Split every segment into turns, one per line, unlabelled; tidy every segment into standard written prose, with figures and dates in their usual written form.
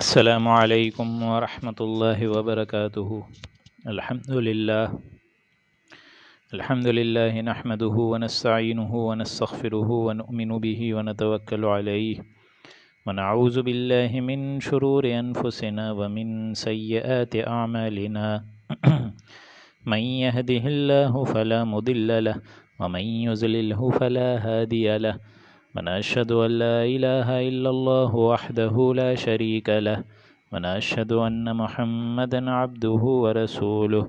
السلام علیکم ورحمۃ اللہ وبرکاتہ۔ الحمد للہ نحمده ونستعینه ونستغفره ونؤمن به ونتوکل علیہ ونعوذ باللہ من شرور انفسنا ومن سیئات اعمالنا من يهده اللہ فلا مضل له ومن يضلله فلا هادی له ونشهد أن لا إله إلا الله وحده لا شريك له ونشهد أن محمدا عبده ورسوله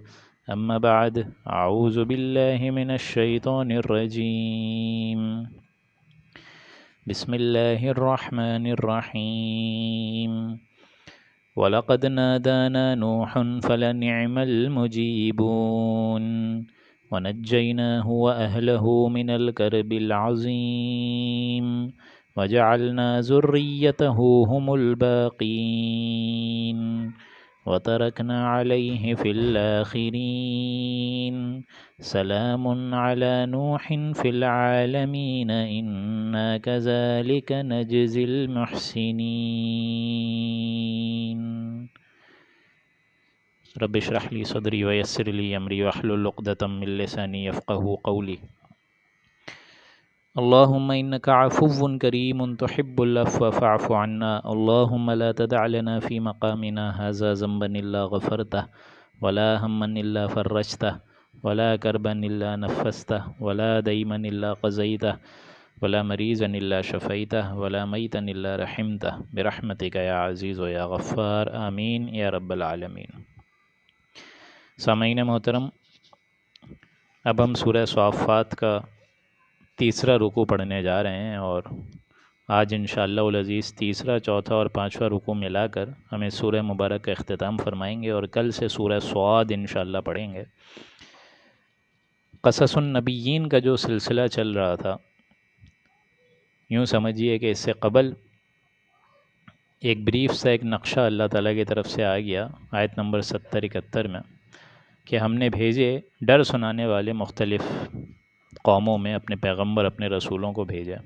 أما بعد أعوذ بالله من الشيطان الرجيم بسم الله الرحمن الرحيم ولقد نادانا نوح فلنعم المجيبون ونجيناه وأهله من الكرب العظيم وجعلنا ذريته هم الباقين وتركنا عليه في الآخرين سلام على نوح في العالمين إنا كذلك نجزي المحسنين رب اشرح لي صدري ويسر لي امري واحلل عقدة من لساني يفقهوا قولي اللهم انك عفو كريم تحب العفو فاعف عنا اللهم لا تدع لنا في مقامنا هذا ذنبا الا غفرته ولا هما الا فرجته ولا كربا الا نفسته ولا ديما الا قضيته ولا مريضا الا شفيته ولا ميتا الا رحمته برحمتك يا عزيز ويا غفار آمين يا رب العالمين۔ سامعین محترم، اب ہم سورہ صافات کا تیسرا رکوع پڑھنے جا رہے ہیں، اور آج انشاءاللہ العزیز تیسرا، چوتھا اور پانچواں رکوع ملا کر ہمیں سورہ مبارک کا اختتام فرمائیں گے، اور کل سے سورہ صاد انشاءاللہ پڑھیں گے۔ قصص النبیین کا جو سلسلہ چل رہا تھا، یوں سمجھیے کہ اس سے قبل ایک بریف سا ایک نقشہ اللہ تعالیٰ کی طرف سے آ گیا آیت نمبر 70-71 میں، کہ ہم نے بھیجے ڈر سنانے والے مختلف قوموں میں اپنے پیغمبر، اپنے رسولوں کو بھیجا۔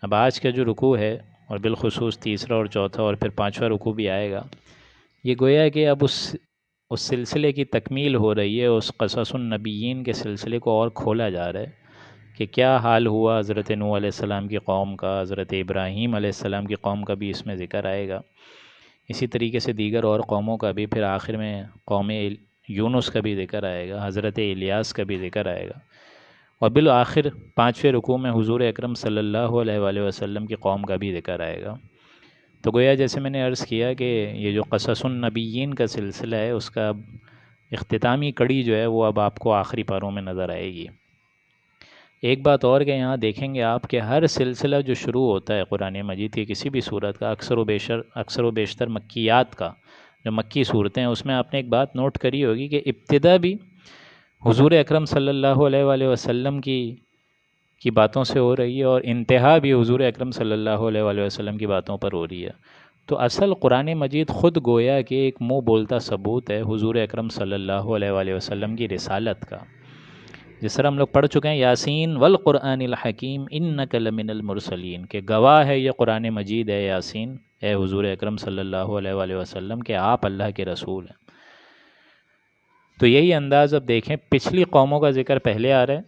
اب آج کا جو رکوع ہے، اور بالخصوص تیسرا اور چوتھا اور پھر پانچواں رکوع بھی آئے گا، یہ گویا کہ اب اس سلسلے کی تکمیل ہو رہی ہے، اس قصص النبیین کے سلسلے کو اور کھولا جا رہا ہے کہ کیا حال ہوا حضرت نوح علیہ السلام کی قوم کا، حضرت ابراہیم علیہ السلام کی قوم کا بھی اس میں ذکر آئے گا، اسی طریقے سے دیگر اور قوموں کا بھی، پھر آخر میں قوم یونس کا بھی ذکر آئے گا، حضرت الیاس کا بھی ذکر آئے گا، اور بالآخر پانچویں رکوع میں حضور اکرم صلی اللہ علیہ وآلہ وسلم کی قوم کا بھی ذکر آئے گا۔ تو گویا جیسے میں نے عرض کیا کہ یہ جو قصص النبیین کا سلسلہ ہے، اس کا اب اختتامی کڑی جو ہے وہ اب آپ کو آخری پاروں میں نظر آئے گی۔ ایک بات اور کہ یہاں دیکھیں گے آپ کہ ہر سلسلہ جو شروع ہوتا ہے قرآن مجید کی کسی بھی صورت کا، اکثر و بیشتر مکیات کا، جو مکی صورتیں ہیں، اس میں آپ نے ایک بات نوٹ کری ہوگی کہ ابتدا بھی حضور اکرم صلی اللہ علیہ وآلہ وسلم کی باتوں سے ہو رہی ہے، اور انتہا بھی حضور اکرم صلی اللہ علیہ وآلہ وسلم کی باتوں پر ہو رہی ہے۔ تو اصل قرآن مجید خود گویا کہ ایک منہ بولتا ثبوت ہے حضور اکرم صلی اللہ علیہ وآلہ وسلم کی رسالت کا۔ جس طرح ہم لوگ پڑھ چکے ہیں یاسین والقرآن الحکیم انک لمن المرسلین، کہ گواہ ہے یہ قرآن مجید ہے یاسین، اے حضور اکرم صلی اللہ علیہ وآلہ وسلم، کہ آپ اللہ کے رسول ہیں۔ تو یہی انداز اب دیکھیں، پچھلی قوموں کا ذکر پہلے آ رہا ہے،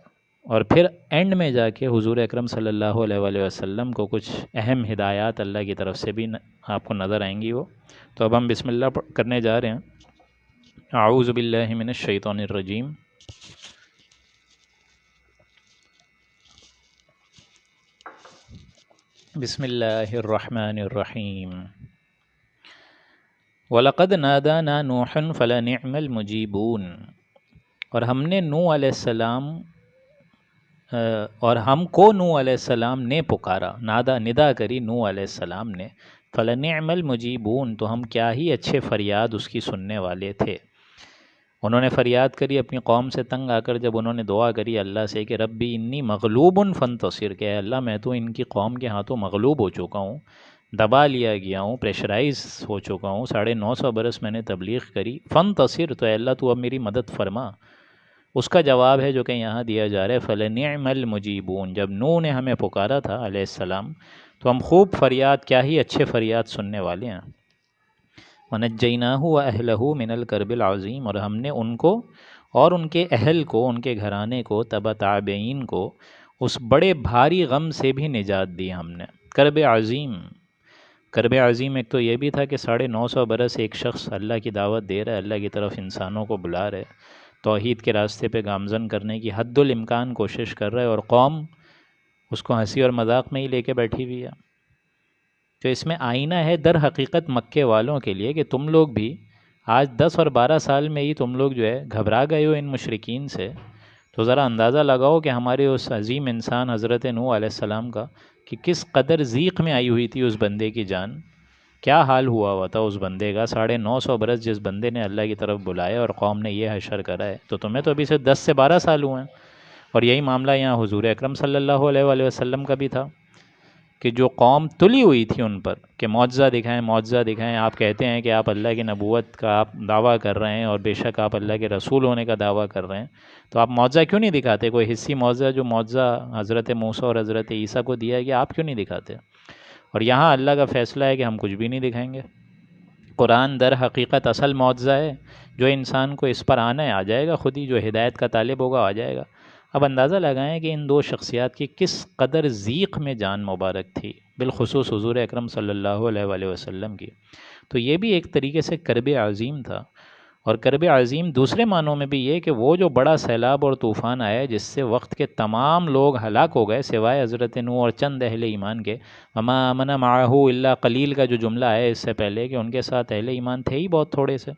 اور پھر اینڈ میں جا کے حضور اکرم صلی اللہ علیہ وآلہ وسلم کو کچھ اہم ہدایات اللہ کی طرف سے بھی آپ کو نظر آئیں گی وہ۔ تو اب ہم بسم اللہ کرنے جا رہے ہیں۔ اعوذ باللہ من الشیطان الرجیم۔ بسم اللہ الرحمن الرحیم۔ وَلَقَدْ نَادَانَا نُوحٌ فَلَنِعْمَ الْمُجِيبُونَ، اور ہم نے نوح علیہ السلام اور ہم کو نوح علیہ السلام نے پکارا، ندا کری نوح علیہ السلام نے، فَلَنِعْمَ الْمُجِيبُونَ، تو ہم کیا ہی اچھے فریاد اس کی سننے والے تھے۔ انہوں نے فریاد کری اپنی قوم سے تنگ آ کر، جب انہوں نے دعا کری اللہ سے کہ ربی انی مغلوب فانتصر، کہ اے اللہ میں تو ان کی قوم کے ہاتھوں مغلوب ہو چکا ہوں، دبا لیا گیا ہوں، پریشرائز ہو چکا ہوں، 950 برس میں نے تبلیغ کری، فانتصر، تو اے اللہ تو اب میری مدد فرما۔ اس کا جواب ہے جو کہ یہاں دیا جا رہا ہے، فَلَنِعْمَ الْمُجِيبُونَ، جب نوح نے ہمیں پکارا تھا علیہ السلام تو ہم خوب فریاد، کیا ہی اچھے فریاد سننے والے ہیں۔ وَنَجَّيْنَاهُ وَأَهْلَهُ مِنَ الْكَرْبِ الْعَظِيمِ، اور ہم نے ان کو اور ان کے اہل کو، ان کے گھرانے کو، تبع تابعین کو اس بڑے بھاری غم سے بھی نجات دی ہم نے۔ کرب عظیم، کرب عظیم ایک تو یہ بھی تھا کہ 950 برس ایک شخص اللہ کی دعوت دے رہا ہے، اللہ کی طرف انسانوں کو بلا رہے، توحید کے راستے پہ گامزن کرنے کی حد الامکان کوشش کر رہا ہے، اور قوم اس کو ہنسی اور مذاق میں ہی لے کے بیٹھی ہوئی ہے۔ تو اس میں آئینہ ہے در حقیقت مکے والوں کے لیے کہ تم لوگ بھی آج 10 اور 12 سال میں ہی تم لوگ جو ہے گھبرا گئے ہو ان مشرکین سے، تو ذرا اندازہ لگاؤ کہ ہمارے اس عظیم انسان حضرت نوح علیہ السلام کا کہ کس قدر ضیق میں آئی ہوئی تھی اس بندے کی جان، کیا حال ہوا تھا اس بندے کا۔ 950 برس جس بندے نے اللہ کی طرف بلایا اور قوم نے یہ حشر کرا ہے، تو تمہیں تو ابھی سے 10 سے 12 سال ہوئے ہیں۔ اور یہی معاملہ یہاں حضور اکرم صلی اللہ علیہ وآلہ وسلم کا بھی تھا کہ جو قوم تلی ہوئی تھی ان پر کہ معجزہ دکھائیں، معجزہ دکھائیں، آپ کہتے ہیں کہ آپ اللہ کی نبوت کا آپ دعویٰ کر رہے ہیں اور بے شک آپ اللہ کے رسول ہونے کا دعویٰ کر رہے ہیں، تو آپ معجزہ کیوں نہیں دکھاتے؟ کوئی حصی معجزہ جو معجزہ حضرت موسیٰ اور حضرت عیسیٰ کو دیا گیا، آپ کیوں نہیں دکھاتے؟ اور یہاں اللہ کا فیصلہ ہے کہ ہم کچھ بھی نہیں دکھائیں گے۔ قرآن در حقیقت اصل معجزہ ہے، جو انسان کو اس پر آنا ہے آ جائے گا، خود ہی جو ہدایت کا طالب ہوگا آ جائے گا۔ اب اندازہ لگائیں کہ ان دو شخصیات کی کس قدر ضیق میں جان مبارک تھی، بالخصوص حضور اکرم صلی اللہ علیہ وآلہ وسلم کی۔ تو یہ بھی ایک طریقے سے کرب عظیم تھا۔ اور کرب عظیم دوسرے معنوں میں بھی یہ کہ وہ جو بڑا سیلاب اور طوفان آیا جس سے وقت کے تمام لوگ ہلاک ہو گئے سوائے حضرت نوح اور چند اہل ایمان کے، وما آمن معہ الا قلیل کا جو جملہ ہے اس سے پہلے کہ ان کے ساتھ اہل ایمان تھے ہی بہت تھوڑے سے،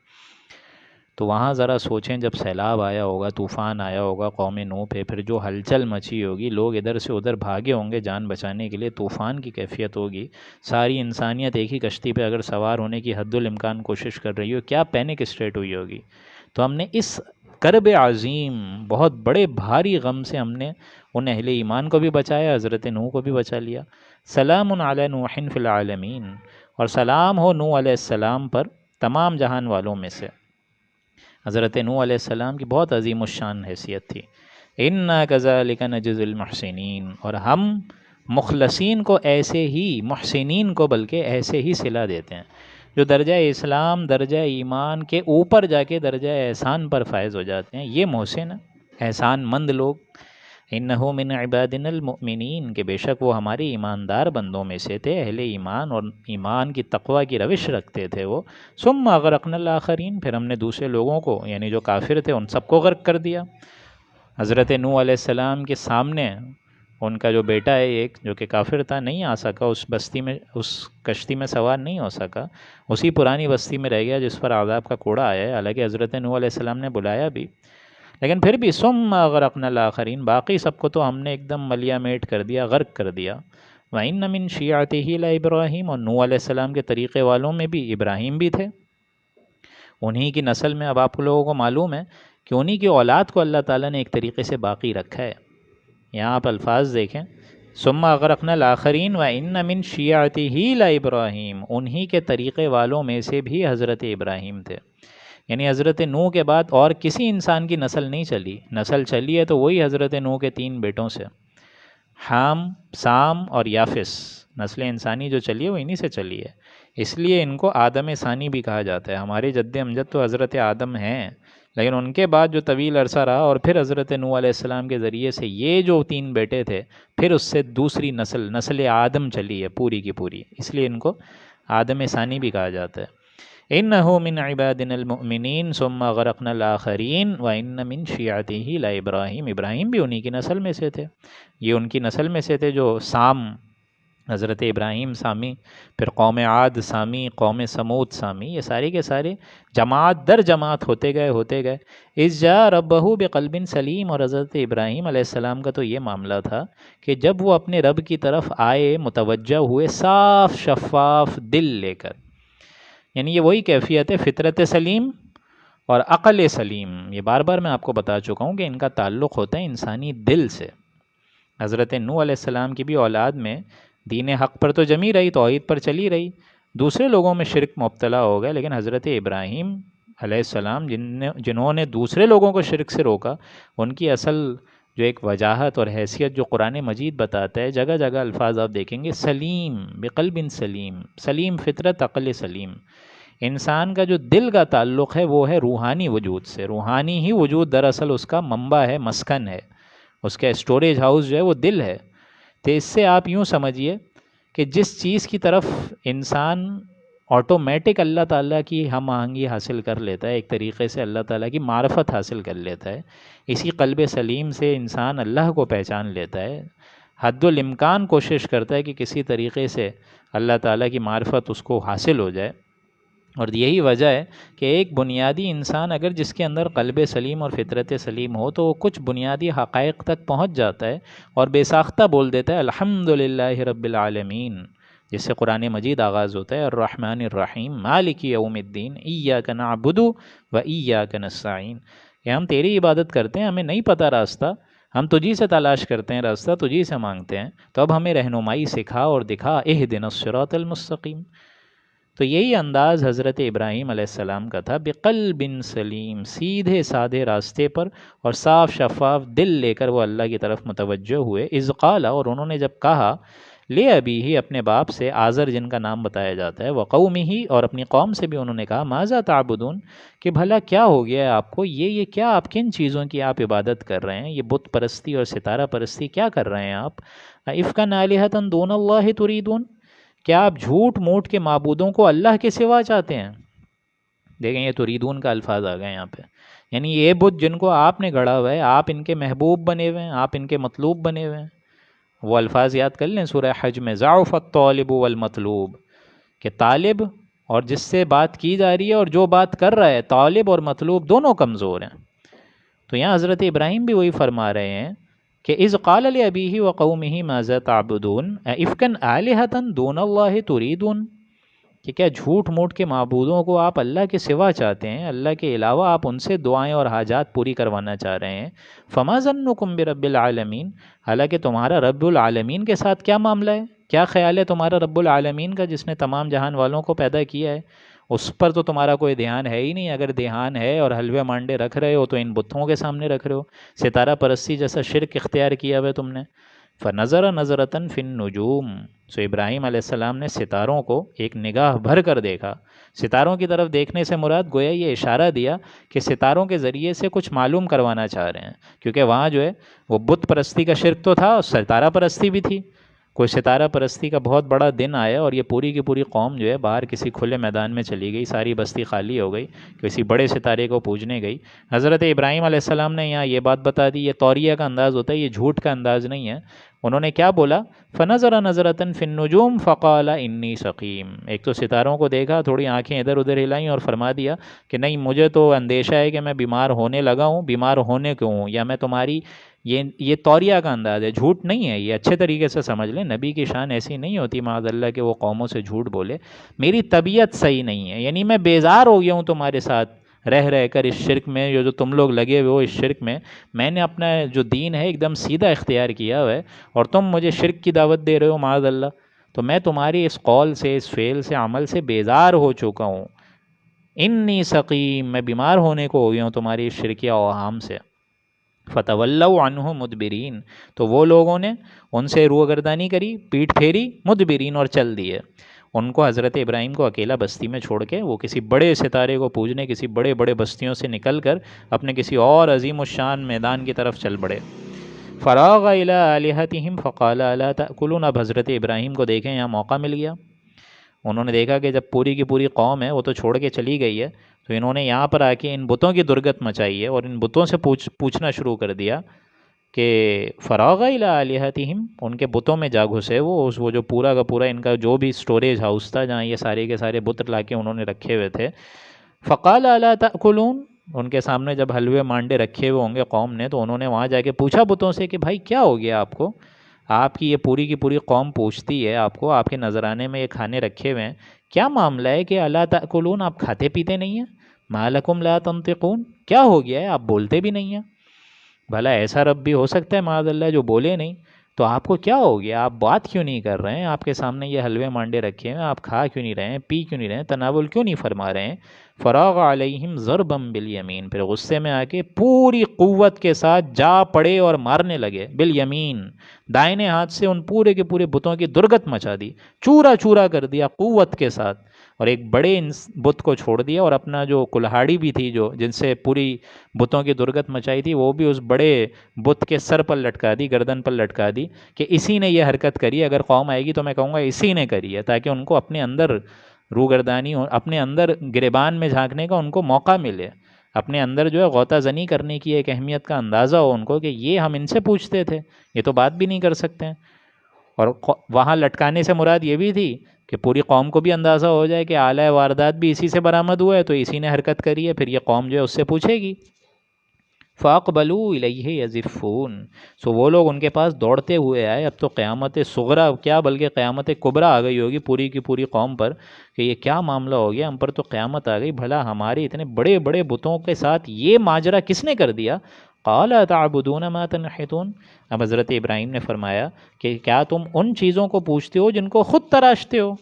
تو وہاں ذرا سوچیں جب سیلاب آیا ہوگا، طوفان آیا ہوگا قوم نوح پہ، پھر جو ہلچل مچی ہوگی، لوگ ادھر سے ادھر بھاگے ہوں گے جان بچانے کے لیے، طوفان کی کیفیت ہوگی، ساری انسانیت ایک ہی کشتی پہ اگر سوار ہونے کی حد الامکان کوشش کر رہی ہو، کیا پینک اسٹیٹ ہوئی ہوگی۔ تو ہم نے اس کرب عظیم بہت بڑے بھاری غم سے ہم نے ان اہل ایمان کو بھی بچایا، حضرت نوح کو بھی بچا لیا۔ سلام علی نوح فی العالمین، اور سلام ہو نوح علیہ السلام پر تمام جہان والوں میں سے۔ حضرت نوح علیہ السلام کی بہت عظیم الشان حیثیت تھی۔ اِنَّا كَذَلِكَ نَجْزِي الْمُحْسِنِينَ، اور ہم مخلصین کو ایسے ہی، محسنین کو بلکہ ایسے ہی صلہ دیتے ہیں، جو درجہ اسلام، درجہ ایمان کے اوپر جا کے درجہ احسان پر فائز ہو جاتے ہیں، یہ محسن ہیں، احسان مند لوگ۔ اِنَّهُ مِنْ عِبَادِنَا الْمُؤْمِنِينَ، کہ بے شک وہ ہمارے ایماندار بندوں میں سے تھے، اہل ایمان اور ایمان کی تقوی کی روش رکھتے تھے وہ۔ ثُمَّ أَغْرَقْنَا الْآخَرِينَ، پھر ہم نے دوسرے لوگوں کو یعنی جو کافر تھے ان سب کو غرق کر دیا۔ حضرت نوح علیہ السلام کے سامنے ان کا جو بیٹا ہے ایک جو کہ کافر تھا، نہیں آ سکا اس بستی میں، اس کشتی میں سوار نہیں ہو سکا، اسی پرانی بستی میں رہ گیا جس پر عذاب کا کوڑا آیا ہے، حالانکہ حضرت نوح علیہ السلام نے بلایا بھی، لیکن پھر بھی ثم اغرقنا الاخرین، باقی سب کو تو ہم نے ایک دم ملیا میٹ کر دیا، غرق کر دیا۔ وَإِنَّ مِن شِيعَتِهِ لَإِبْرَاهِيمَ، اور نوح علیہ السلام کے طریقے والوں میں بھی ابراہیم بھی تھے، انہی کی نسل میں۔ اب آپ لوگوں کو معلوم ہے کہ انہی کی اولاد کو اللہ تعالیٰ نے ایک طریقے سے باقی رکھا ہے۔ یہاں آپ الفاظ دیکھیں، ثم اغرقنا الاخرین وَإِنَّ مِن شِيعَتِهِ لَإِبْرَاهِيمَ، انہی کے طریقے والوں میں سے بھی حضرت ابراہیم تھے۔ یعنی حضرت نوح کے بعد اور کسی انسان کی نسل نہیں چلی، نسل چلی ہے تو وہی حضرت نوح کے 3 بیٹوں سے، حام، سام اور یافس، نسل انسانی جو چلی ہے وہ انہی سے چلی ہے، اس لیے ان کو آدم ثانی بھی کہا جاتا ہے۔ ہمارے جد امجد تو حضرت آدم ہیں، لیکن ان کے بعد جو طویل عرصہ رہا اور پھر حضرت نوح علیہ السلام کے ذریعے سے یہ جو 3 بیٹے تھے، پھر اس سے دوسری نسل آدم چلی ہے پوری کی پوری، اس لیے ان کو آدم ثانی بھی کہا جاتا ہے۔ اِنَّهُ مِنْ عِبَادِنَا الْمُؤْمِنِينَ ثُمَّ غَرَقْنَا الْآخَرِينَ وَإِنَّ مِنْ شِيعَتِهِ لَإِبْرَاهِيمَ، ابراہیم بھی انہی کی نسل میں سے تھے، یہ ان کی نسل میں سے تھے جو سام، حضرت ابراہیم سامی، پھر قوم عاد سامی، قوم سمود سامی، یہ سارے کے سارے جماعت در جماعت ہوتے گئے۔ اِذْ جَاءَ رَبَّهُ بِقَلْبٍ سلیم، اور حضرت ابراہیم علیہ السلام کا تو یہ معاملہ تھا کہ جب وہ اپنے رب کی طرف آئے، متوجہ ہوئے صاف شفاف دل لے کر، یعنی یہ وہی کیفیت ہے فطرت سلیم اور عقل سلیم، یہ بار بار میں آپ کو بتا چکا ہوں کہ ان کا تعلق ہوتا ہے انسانی دل سے۔ حضرت نوح علیہ السلام کی بھی اولاد میں دین حق پر تو جمی رہی، توحید پر چلی رہی، دوسرے لوگوں میں شرک مبتلا ہو گئے، لیکن حضرت ابراہیم علیہ السلام جنہوں نے دوسرے لوگوں کو شرک سے روکا، ان کی اصل جو ایک وجاہت اور حیثیت جو قرآن مجید بتاتا ہے، جگہ جگہ الفاظ آپ دیکھیں گے، سلیم، بقلب سلیم، سلیم فطرت، عقل سلیم، انسان کا جو دل کا تعلق ہے وہ ہے روحانی وجود سے. روحانی ہی وجود دراصل اس کا منبع ہے، مسکن ہے، اس کا اسٹوریج ہاؤس جو ہے وہ دل ہے. تو اس سے آپ یوں سمجھیے کہ جس چیز کی طرف انسان آٹومیٹک اللہ تعالیٰ کی ہم آہنگی حاصل کر لیتا ہے، ایک طریقے سے اللہ تعالیٰ کی معرفت حاصل کر لیتا ہے، اسی قلب سلیم سے انسان اللہ کو پہچان لیتا ہے، حد الامکان کوشش کرتا ہے کہ کسی طریقے سے اللہ تعالیٰ کی معرفت اس کو حاصل ہو جائے. اور یہی وجہ ہے کہ ایک بنیادی انسان اگر جس کے اندر قلب سلیم اور فطرت سلیم ہو تو وہ کچھ بنیادی حقائق تک پہنچ جاتا ہے اور بے ساختہ بول دیتا ہے الحمدللہ رب العالمین، جس سے قرآن مجید آغاز ہوتا ہے الرحمن الرحیم مالک یوم الدین ایاک نعبد و ایاک نستعین، کہ ہم تیری عبادت کرتے ہیں، ہمیں نہیں پتہ راستہ، ہم تجھی سے تلاش کرتے ہیں راستہ، تجھی سے مانگتے ہیں، تو اب ہمیں رہنمائی سکھا اور دکھا اہدنا الصراط المستقیم. تو یہی انداز حضرت ابراہیم علیہ السلام کا تھا، بقلب سلیم، سیدھے سادھے راستے پر اور صاف شفاف دل لے کر وہ اللہ کی طرف متوجہ ہوئے. اذ قال، اور انہوں نے جب کہا، لے ابی ہی، اپنے باپ سے، آزر جن کا نام بتایا جاتا ہے، وقومی ہی، اور اپنی قوم سے بھی انہوں نے کہا، ماذا تعبدون، کہ بھلا کیا ہو گیا ہے آپ کو، یہ کیا، آپ کن چیزوں کی آپ عبادت کر رہے ہیں، یہ بت پرستی اور ستارہ پرستی کیا کر رہے ہیں آپ. افکا آلہۃ دون اللہ تریدون، کیا آپ جھوٹ موٹ کے معبودوں کو اللہ کے سوا چاہتے ہیں. دیکھیں یہ تریدون کا الفاظ آ گئے یہاں پہ، یعنی یہ بت جن کو آپ نے گڑھا ہوا ہے، آپ ان کے محبوب بنے ہوئے ہیں، آپ ان کے مطلوب بنے ہوئے ہیں. وہ الفاظ یاد کر لیں سورہ حج میں، ضعف الطالب والمطلوب، کہ طالب اور جس سے بات کی جا رہی ہے اور جو بات کر رہا ہے، طالب اور مطلوب دونوں کمزور ہیں. تو یہاں حضرت ابراہیم بھی وہی فرما رہے ہیں کہ اذ قال لابیہ وقومہ ماذا تعبدون افکا آلہۃ دون اللہ تریدون، کہ کیا جھوٹ موٹ کے معبودوں کو آپ اللہ کے سوا چاہتے ہیں، اللہ کے علاوہ آپ ان سے دعائیں اور حاجات پوری کروانا چاہ رہے ہیں. فما ظنکم برب العالمین، حالانکہ تمہارا رب العالمین کے ساتھ کیا معاملہ ہے، کیا خیال ہے تمہارا رب العالمین کا، جس نے تمام جہان والوں کو پیدا کیا ہے، اس پر تو تمہارا کوئی دھیان ہے ہی نہیں. اگر دھیان ہے اور حلوے مانڈے رکھ رہے ہو تو ان بتوں کے سامنے رکھ رہے ہو، ستارہ پرستی جیسا شرک اختیار کیا ہوا ہے تم نے. فنظر نظرۃ فی النجوم، سو ابراہیم علیہ السلام نے ستاروں کو ایک نگاہ بھر کر دیکھا. ستاروں کی طرف دیکھنے سے مراد گویا یہ اشارہ دیا کہ ستاروں کے ذریعے سے کچھ معلوم کروانا چاہ رہے ہیں، کیونکہ وہاں جو ہے وہ بت پرستی کا شرک تو تھا اور ستارہ پرستی بھی تھی. کوئی ستارہ پرستی کا بہت بڑا دن آیا اور یہ پوری کی پوری قوم جو ہے باہر کسی کھلے میدان میں چلی گئی، ساری بستی خالی ہو گئی، کسی بڑے ستارے کو پوجنے گئی. حضرت ابراہیم علیہ السلام نے یہاں یہ بات بتا دی. یہ توریہ کا انداز ہوتا ہے، یہ جھوٹ کا انداز نہیں ہے. انہوں نے کیا بولا، فنظر نظرۃ فی النجوم فقال انی سقیم، ایک تو ستاروں کو دیکھا، تھوڑی آنکھیں ادھر ادھر ہلائیں اور فرما دیا کہ نہیں، مجھے تو اندیشہ ہے کہ میں بیمار ہونے لگا ہوں. بیمار ہونے کیوں ہوں، یا میں تمہاری یہ توریہ کا انداز ہے، جھوٹ نہیں ہے. یہ اچھے طریقے سے سمجھ لیں، نبی کی شان ایسی نہیں ہوتی معاذ اللہ کہ وہ قوموں سے جھوٹ بولے. میری طبیعت صحیح نہیں ہے، یعنی میں بیزار ہو گیا ہوں تمہارے ساتھ رہ کر اس شرک میں، جو تم لوگ لگے ہوئے ہو اس شرک میں. میں نے اپنا جو دین ہے ایک دم سیدھا اختیار کیا ہوا ہے اور تم مجھے شرک کی دعوت دے رہے ہو معاذ اللہ. تو میں تمہاری اس قول سے، اس فعل سے، عمل سے بیزار ہو چکا ہوں. انی سقیم، میں بیمار ہونے کو ہو گیا ہوں تمہاری اس شرکیہ اوہام سے. فتولوا عنہ مدبرین، تو وہ لوگوں نے ان سے روگردانی کری، پیٹھ پھیری، مدبرین، اور چل دیے. ان کو، حضرت ابراہیم کو اکیلا بستی میں چھوڑ کے وہ کسی بڑے ستارے کو پوجنے کسی بڑے بڑے بستیوں سے نکل کر اپنے کسی اور عظیم الشان میدان کی طرف چل پڑے. فراغ الی آلہتہم فقال الا تأکلون، اب حضرت ابراہیم کو دیکھیں یہاں موقع مل گیا. انہوں نے دیکھا کہ جب پوری کی پوری قوم ہے وہ تو چھوڑ کے چلی گئی ہے، تو انہوں نے یہاں پر آ کے ان بتوں کی درگت مچائی ہے اور ان بتوں سے پوچھنا شروع کر دیا کہ فراغ الی آلہتہم، ان کے بتوں میں جا گھسے وہ جو پورا کا پورا ان کا جو بھی سٹوریج ہاؤس تھا جہاں یہ سارے کے سارے بت لا کے انہوں نے رکھے ہوئے تھے. فقال الا تأکلون، ان کے سامنے جب حلوے مانڈے رکھے ہوئے ہوں گے قوم نے، تو انہوں نے وہاں جا کے پوچھا بتوں سے کہ بھائی کیا ہو گیا آپ کو، آپ کی یہ پوری کی پوری قوم پوچھتی ہے آپ کو، آپ کے نذرانے میں یہ کھانے رکھے ہوئے ہیں، کیا معاملہ ہے کہ الا تأکلون، آپ کھاتے پیتے نہیں ہیں، ما لکم لا تنطقون، کیا ہو گیا ہے آپ بولتے بھی نہیں ہیں. بھلا ایسا رب بھی ہو سکتا ہے معاذ اللہ جو بولے نہیں؟ تو آپ کو کیا ہو گیا، آپ بات کیوں نہیں کر رہے ہیں، آپ کے سامنے یہ حلوے مانڈے رکھے ہیں، آپ کھا کیوں نہیں رہے ہیں، پی کیوں نہیں رہے ہیں، تناول کیوں نہیں فرما رہے ہیں. فراغ علیہم ضربا بالیمین، پھر غصے میں آ کے پوری قوت کے ساتھ جا پڑے اور مارنے لگے. بالیمین، دائنے ہاتھ سے ان پورے کے پورے بتوں کی درگت مچا دی، چورا چورا کر دیا قوت کے ساتھ. اور ایک بڑے بت کو چھوڑ دیا، اور اپنا جو کلہاڑی بھی تھی جو جن سے پوری بتوں کی درگت مچائی تھی، وہ بھی اس بڑے بت کے سر پر لٹکا دی، گردن پر لٹکا دی کہ اسی نے یہ حرکت کری، اگر قوم آئے گی تو میں کہوں گا اسی نے کری ہے، تاکہ ان کو اپنے اندر روگردانی، اپنے اندر گریبان میں جھانکنے کا ان کو موقع ملے، اپنے اندر جو ہے غوطہ زنی کرنے کی ایک اہمیت کا اندازہ ہو ان کو کہ یہ ہم ان سے پوچھتے تھے، یہ تو بات بھی نہیں کر سکتے ہیں۔ اور وہاں لٹکانے سے مراد یہ بھی تھی کہ پوری قوم کو بھی اندازہ ہو جائے کہ آلہ واردات بھی اسی سے برآمد ہوا ہے، تو اسی نے حرکت کری ہے، پھر یہ قوم جو ہے اس سے پوچھے گی۔ فَأَقْبَلُوا إِلَيْهِ يَزِفُّونَ، سو وہ لوگ ان کے پاس دوڑتے ہوئے آئے۔ اب تو قیامت صغریٰ کیا بلکہ قیامت کبریٰ آ گئی ہوگی پوری کی پوری قوم پر کہ یہ کیا معاملہ ہو گیا، ہم پر تو قیامت آ گئی، بھلا ہمارے اتنے بڑے بڑے بتوں کے ساتھ یہ ماجرا کس نے کر دیا؟ قَالَ أَتَعْبُدُونَ مَا تَنْحِتُونَ، اب حضرت ابراہیم نے فرمایا کہ کیا تم ان چیزوں کو پوچھتے ہو جن کو خود تراشتے ہو،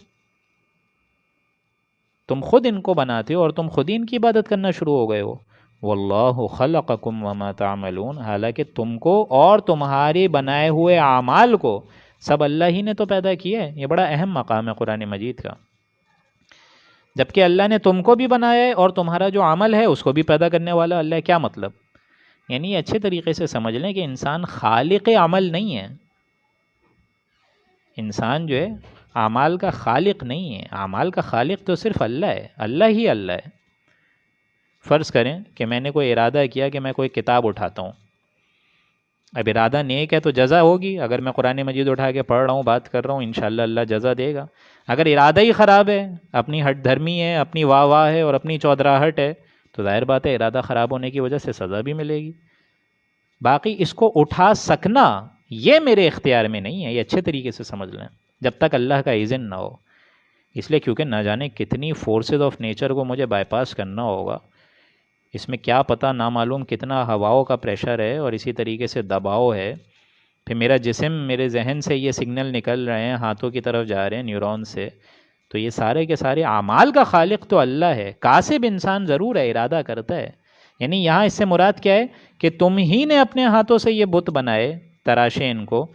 تم خود ان کو بناتے ہو اور تم خود ہی ان کی عبادت کرنا شروع ہو گئے ہو۔ واللہ خلقکم وما تعملون، حالانکہ تم کو اور تمہارے بنائے ہوئے اعمال کو سب اللہ ہی نے تو پیدا کیا ہے۔ یہ بڑا اہم مقام ہے قرآن مجید کا، جبکہ اللہ نے تم کو بھی بنایا ہے اور تمہارا جو عمل ہے اس کو بھی پیدا کرنے والا اللہ ہے۔ کیا مطلب؟ یعنی اچھے طریقے سے سمجھ لیں کہ انسان خالق عمل نہیں ہے، انسان جو ہے اعمال کا خالق نہیں ہے، اعمال کا خالق تو صرف اللہ ہے، اللہ ہی اللہ ہے۔ فرض کریں کہ میں نے کوئی ارادہ کیا کہ میں کوئی کتاب اٹھاتا ہوں، اب ارادہ نیک ہے تو جزا ہوگی، اگر میں قرآن مجید اٹھا کے پڑھ رہا ہوں، بات کر رہا ہوں، انشاءاللہ اللہ جزا دے گا۔ اگر ارادہ ہی خراب ہے، اپنی ہٹ دھرمی ہے، اپنی واہ واہ ہے اور اپنی چودراہٹ ہے، تو ظاہر بات ہے ارادہ خراب ہونے کی وجہ سے سزا بھی ملے گی۔ باقی اس کو اٹھا سکنا یہ میرے اختیار میں نہیں ہے، یہ اچھے طریقے سے سمجھ لیں، جب تک اللہ کا اذن نہ ہو۔ اس لیے کیونکہ نہ جانے کتنی فورسز آف نیچر کو مجھے بائی پاس کرنا ہوگا، اس میں کیا پتہ نامعلوم کتنا ہواؤں کا پریشر ہے اور اسی طریقے سے دباؤ ہے، پھر میرا جسم، میرے ذہن سے یہ سگنل نکل رہے ہیں، ہاتھوں کی طرف جا رہے ہیں نیورون سے، تو یہ سارے کے سارے اعمال کا خالق تو اللہ ہے، کاسب انسان ضرور ہے، ارادہ کرتا ہے۔ یعنی یہاں اس سے مراد کیا ہے کہ تم ہی نے اپنے ہاتھوں سے یہ بت بنائے، تراشے ان کو،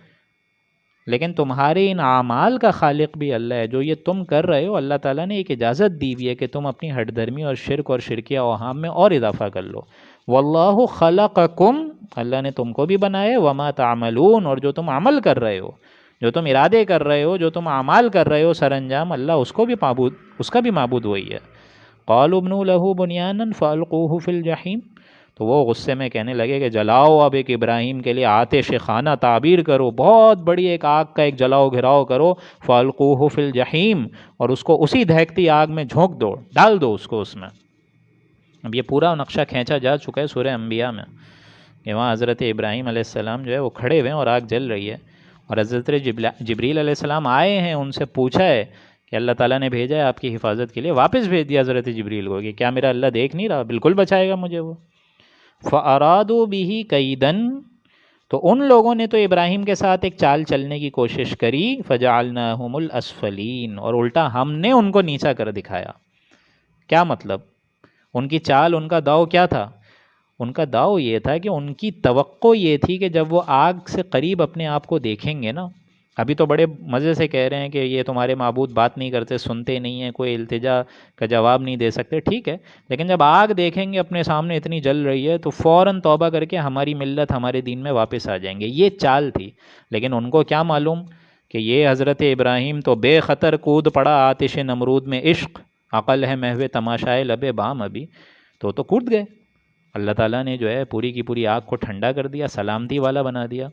لیکن تمہارے ان اعمال کا خالق بھی اللہ ہے۔ جو یہ تم کر رہے ہو، اللہ تعالیٰ نے ایک اجازت دی ہوئی ہے کہ تم اپنی ہٹ دھرمی اور شرک اور شرکیہ اوہام میں اور اضافہ کر لو۔ واللہ خلقکم، اللہ نے تم کو بھی بنایا، وما تعملون، اور جو تم عمل کر رہے ہو، جو تم ارادے کر رہے ہو، جو تم اعمال کر رہے ہو سر انجام، اللہ اس کا بھی معبود وہی ہے۔ قالوا ابنوا له بنیانا فالقوه فی الجحیم، تو وہ غصے میں کہنے لگے کہ جلاؤ اب ایک ابراہیم کے لیے آتش خانہ تعبیر کرو، بہت بڑی ایک آگ کا ایک جلاؤ گھراؤ کرو، فالقوہ فی الجحیم، اور اس کو اسی دہکتی آگ میں جھونک دو، ڈال دو اس کو اس میں۔ اب یہ پورا نقشہ کھینچا جا چکا ہے سورہ انبیاء میں، کہ وہاں حضرت ابراہیم علیہ السلام جو ہے وہ کھڑے ہوئے ہیں اور آگ جل رہی ہے، اور حضرت جبریل علیہ السلام آئے ہیں، ان سے پوچھا ہے کہ اللہ تعالیٰ نے بھیجا ہے آپ کی حفاظت کے لیے، واپس بھیج دیا حضرت جبریل کو کہ کیا میرا اللہ دیکھ نہیں رہا، بالکل بچائے گا مجھے وہ۔ فَأَرَادُوا بِهِ كَيْدًا، تو ان لوگوں نے تو ابراہیم کے ساتھ ایک چال چلنے کی کوشش کری، فَجَعَلْنَاهُمُ الْأَسْفَلِينَ، اور الٹا ہم نے ان کو نیچا کر دکھایا۔ کیا مطلب؟ ان کی چال، ان کا داؤ کیا تھا؟ ان کا داؤ یہ تھا کہ ان کی توقع یہ تھی کہ جب وہ آگ سے قریب اپنے آپ کو دیکھیں گے نا، ابھی تو بڑے مزے سے کہہ رہے ہیں کہ یہ تمہارے معبود بات نہیں کرتے، سنتے نہیں ہیں، کوئی التجا کا جواب نہیں دے سکتے، ٹھیک ہے، لیکن جب آگ دیکھیں گے اپنے سامنے اتنی جل رہی ہے تو فوراً توبہ کر کے ہماری ملت، ہمارے دین میں واپس آ جائیں گے، یہ چال تھی۔ لیکن ان کو کیا معلوم کہ یہ حضرت ابراہیم تو بے خطر کود پڑا آتش نمرود میں، عشق عقل ہے محو تماشائے لب بام ابھی، تو کود گئے۔ اللہ تعالیٰ نے جو ہے پوری کی پوری آگ کو ٹھنڈا کر دیا، سلامتی والا بنا دیا،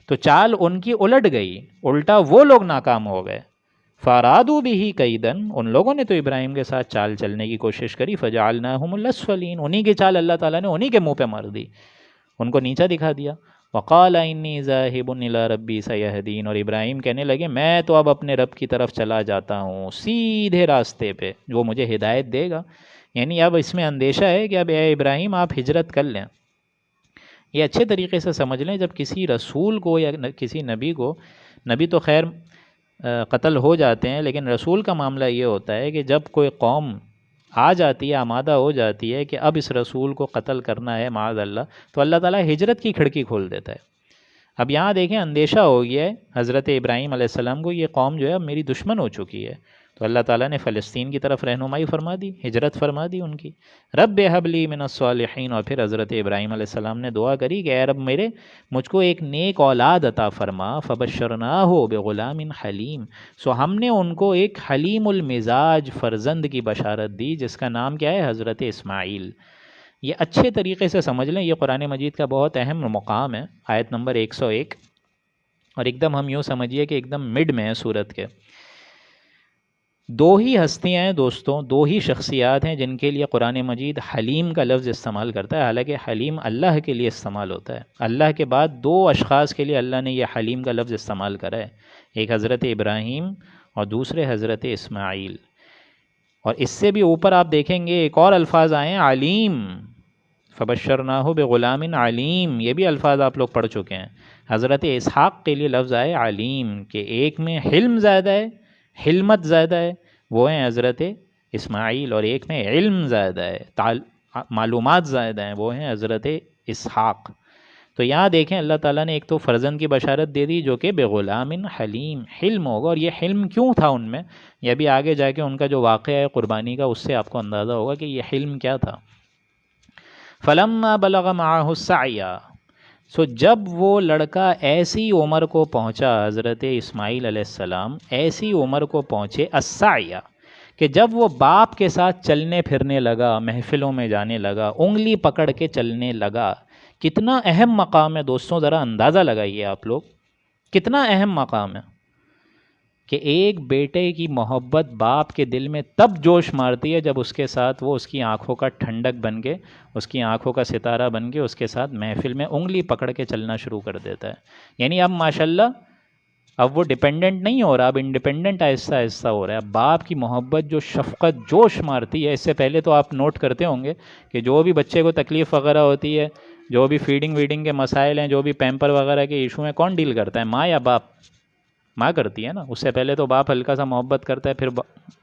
تو چال ان کی الٹ گئی، الٹا وہ لوگ ناکام ہو گئے۔ فَأَرَادُوا بِهِ كَيْدًا، ان لوگوں نے تو ابراہیم کے ساتھ چال چلنے کی کوشش کری، فَجَعَلْنَاهُمُ الْأَسْفَلِينَ، انہی کی چال اللہ تعالیٰ نے انہی کے منہ پہ مار دی، ان کو نیچا دکھا دیا۔ وَقَالَ إِنِّي ذَاهِبٌ إِلَىٰ رَبِّي سَيَهْدِينَ، اور ابراہیم کہنے لگے میں تو اب اپنے رب کی طرف چلا جاتا ہوں، سیدھے راستے پہ، وہ مجھے ہدایت دے گا۔ یعنی اب اس میں اندیشہ ہے کہ اب اے ابراہیم آپ ہجرت کر لیں۔ یہ اچھے طریقے سے سمجھ لیں، جب کسی رسول کو یا کسی نبی کو، نبی تو خیر قتل ہو جاتے ہیں، لیکن رسول کا معاملہ یہ ہوتا ہے کہ جب کوئی قوم آ جاتی ہے، آمادہ ہو جاتی ہے کہ اب اس رسول کو قتل کرنا ہے معاذ اللہ، تو اللہ تعالیٰ ہجرت کی کھڑکی کھول دیتا ہے۔ اب یہاں دیکھیں اندیشہ ہو گیا ہے حضرت ابراہیم علیہ السلام کو، یہ قوم جو ہے اب میری دشمن ہو چکی ہے، تو اللہ تعالیٰ نے فلسطین کی طرف رہنمائی فرما دی، ہجرت فرما دی ان کی۔ رب حب لی من الصالحین، اور پھر حضرت ابراہیم علیہ السلام نے دعا کری کہ اے رب میرے، مجھ کو ایک نیک اولاد عطا فرما، فبشرناہ بغلام حلیم، سو ہم نے ان کو ایک حلیم المزاج فرزند کی بشارت دی جس کا نام کیا ہے؟ حضرت اسماعیل۔ یہ اچھے طریقے سے سمجھ لیں، یہ قرآن مجید کا بہت اہم مقام ہے، آیت نمبر 101، اور ایک دم ہم یوں سمجھیے کہ ایک دم مڈ میں ہے سورت کے۔ دو ہی ہستیاں ہیں دوستوں، دو ہی شخصیات ہیں جن کے لیے قرآن مجید حلیم کا لفظ استعمال کرتا ہے، حالانکہ حلیم اللہ کے لیے استعمال ہوتا ہے۔ اللہ کے بعد دو اشخاص کے لیے اللہ نے یہ حلیم کا لفظ استعمال کرا ہے، ایک حضرت ابراہیم اور دوسرے حضرت اسماعیل۔ اور اس سے بھی اوپر آپ دیکھیں گے ایک اور الفاظ آئے ہیں، علیم، فبشرناہ بغلام علیم، یہ بھی الفاظ آپ لوگ پڑھ چکے ہیں۔ حضرت اسحاق کے لیے لفظ آئے علیم، کہ ایک میں حلم زیادہ ہے، حلمت زیادہ ہے، وہ ہیں حضرت اسماعیل، اور ایک میں علم زیادہ ہے، معلومات زیادہ ہیں، وہ ہیں حضرت اسحاق۔ تو یہاں دیکھیں اللہ تعالیٰ نے ایک تو فرزند کی بشارت دے دی جو کہ بغلام حلیم، حلم ہوگا، اور یہ حلم کیوں تھا ان میں، یہ بھی آگے جا کے ان کا جو واقعہ ہے قربانی کا اس سے آپ کو اندازہ ہوگا کہ یہ حلم کیا تھا۔ فلما بلغ معه السعی، سو جب وہ لڑکا ایسی عمر کو پہنچا، حضرت اسماعیل علیہ السلام ایسی عمر کو پہنچے، السعی، کہ جب وہ باپ کے ساتھ چلنے پھرنے لگا، محفلوں میں جانے لگا، انگلی پکڑ کے چلنے لگا۔ کتنا اہم مقام ہے دوستوں، ذرا اندازہ لگائیے آپ لوگ، کتنا اہم مقام ہے کہ ایک بیٹے کی محبت باپ کے دل میں تب جوش مارتی ہے جب اس کے ساتھ وہ اس کی آنکھوں کا ٹھنڈک بن کے، اس کی آنکھوں کا ستارہ بن کے اس کے ساتھ محفل میں انگلی پکڑ کے چلنا شروع کر دیتا ہے۔ یعنی اب ماشاءاللہ اب وہ ڈیپینڈنٹ نہیں ہو رہا، اب انڈیپینڈنٹ آہستہ آہستہ ہو رہا ہے۔ اب باپ کی محبت جو شفقت جوش مارتی ہے، اس سے پہلے تو آپ نوٹ کرتے ہوں گے کہ جو بھی بچے کو تکلیف وغیرہ ہوتی ہے، جو بھی فیڈنگ ویڈنگ کے مسائل ہیں، جو بھی پیمپر وغیرہ کے ایشو ہیں، کون ڈیل کرتا ہے؟ ماں یا باپ؟ ماں کرتی ہے نا۔ اس سے پہلے تو باپ ہلکا سا محبت کرتا ہے، پھر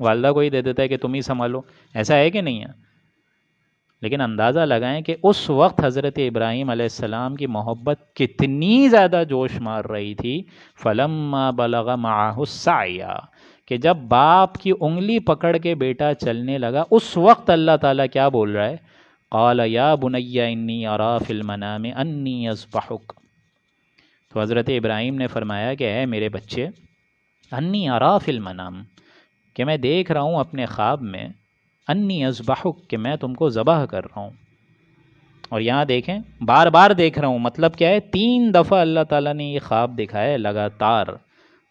والدہ کو ہی دے دیتا ہے کہ تم ہی سنبھالو، ایسا ہے کہ نہیں ہے؟ لیکن اندازہ لگائیں کہ اس وقت حضرت ابراہیم علیہ السلام کی محبت کتنی زیادہ جوش مار رہی تھی۔ فلما بلغ معہ السعی، کہ جب باپ کی انگلی پکڑ کے بیٹا چلنے لگا، اس وقت اللہ تعالیٰ کیا بول رہا ہے؟ قال یا بنی انی ارا فی المنام انی اذبحک، تو حضرت ابراہیم نے فرمایا کہ اے میرے بچے، انی ارا فی المنام، کہ میں دیکھ رہا ہوں اپنے خواب میں، انی اذبحک، کہ میں تم کو ذبح کر رہا ہوں۔ اور یہاں دیکھیں بار بار دیکھ رہا ہوں، مطلب کیا ہے؟ 3 دفعہ اللہ تعالیٰ نے یہ خواب دکھایا لگاتار،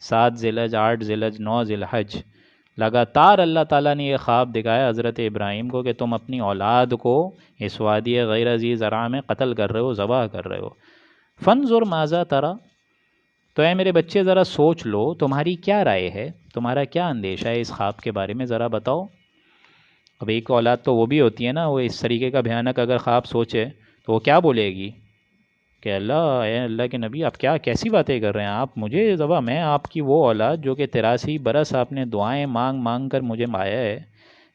7 ذی الحج، 8 ذی الحج، 9 ذی الحج، لگاتار اللہ تعالیٰ نے یہ خواب دکھایا حضرت ابراہیم کو کہ تم اپنی اولاد کو اس وادی غیر ذی زرع میں قتل کر رہے ہو، ذبح کر رہے ہو۔ فانظر ماذا ترى، تو اے میرے بچے ذرا سوچ لو، تمہاری کیا رائے ہے، تمہارا کیا اندیشہ ہے اس خواب کے بارے میں، ذرا بتاؤ۔ اب ایک اولاد تو وہ بھی ہوتی ہے نا، وہ اس طریقے کا بھیانک اگر خواب سوچے تو وہ کیا بولے گی کہ اللہ، اے اللہ کے نبی، آپ کیا کیسی باتیں کر رہے ہیں، آپ مجھے ذبح، میں آپ کی وہ اولاد جو کہ 83 برس آپ نے دعائیں مانگ مانگ کر مجھے آیا ہے،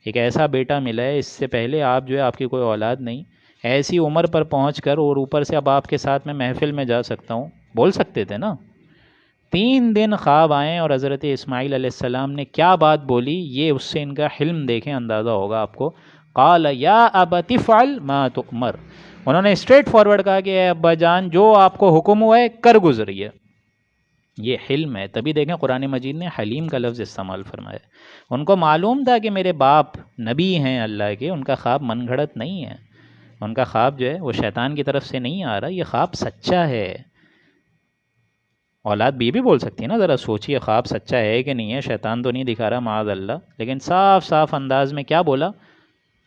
ایک ایسا بیٹا ملا ہے، اس سے پہلے آپ جو ہے آپ کی کوئی اولاد نہیں، ایسی عمر پر پہنچ کر اور اوپر سے اب آپ کے ساتھ میں محفل میں جا سکتا ہوں، بول سکتے تھے نا۔ 3 دن خواب آئیں اور حضرت اسماعیل علیہ السلام نے کیا بات بولی، یہ اس سے ان کا حلم دیکھیں، اندازہ ہوگا آپ کو۔ قال یا ابت افعل ما تؤمر، انہوں نے اسٹریٹ فارورڈ کہا کہ اے ابا جان، جو آپ کو حکم ہوا ہے کر گزریے۔ یہ حلم ہے، تبھی دیکھیں قرآن مجید نے حلیم کا لفظ استعمال فرمایا۔ ان کو معلوم تھا کہ میرے باپ نبی ہیں اللہ کے، ان کا خواب من گھڑت نہیں ہے، ان کا خواب جو ہے وہ شیطان کی طرف سے نہیں آ رہا، یہ خواب سچا ہے۔ اولاد بھی بول سکتی ہے نا، ذرا سوچیے خواب سچا ہے کہ نہیں ہے، شیطان تو نہیں دکھا رہا معاذ اللہ، لیکن صاف صاف انداز میں کیا بولا؟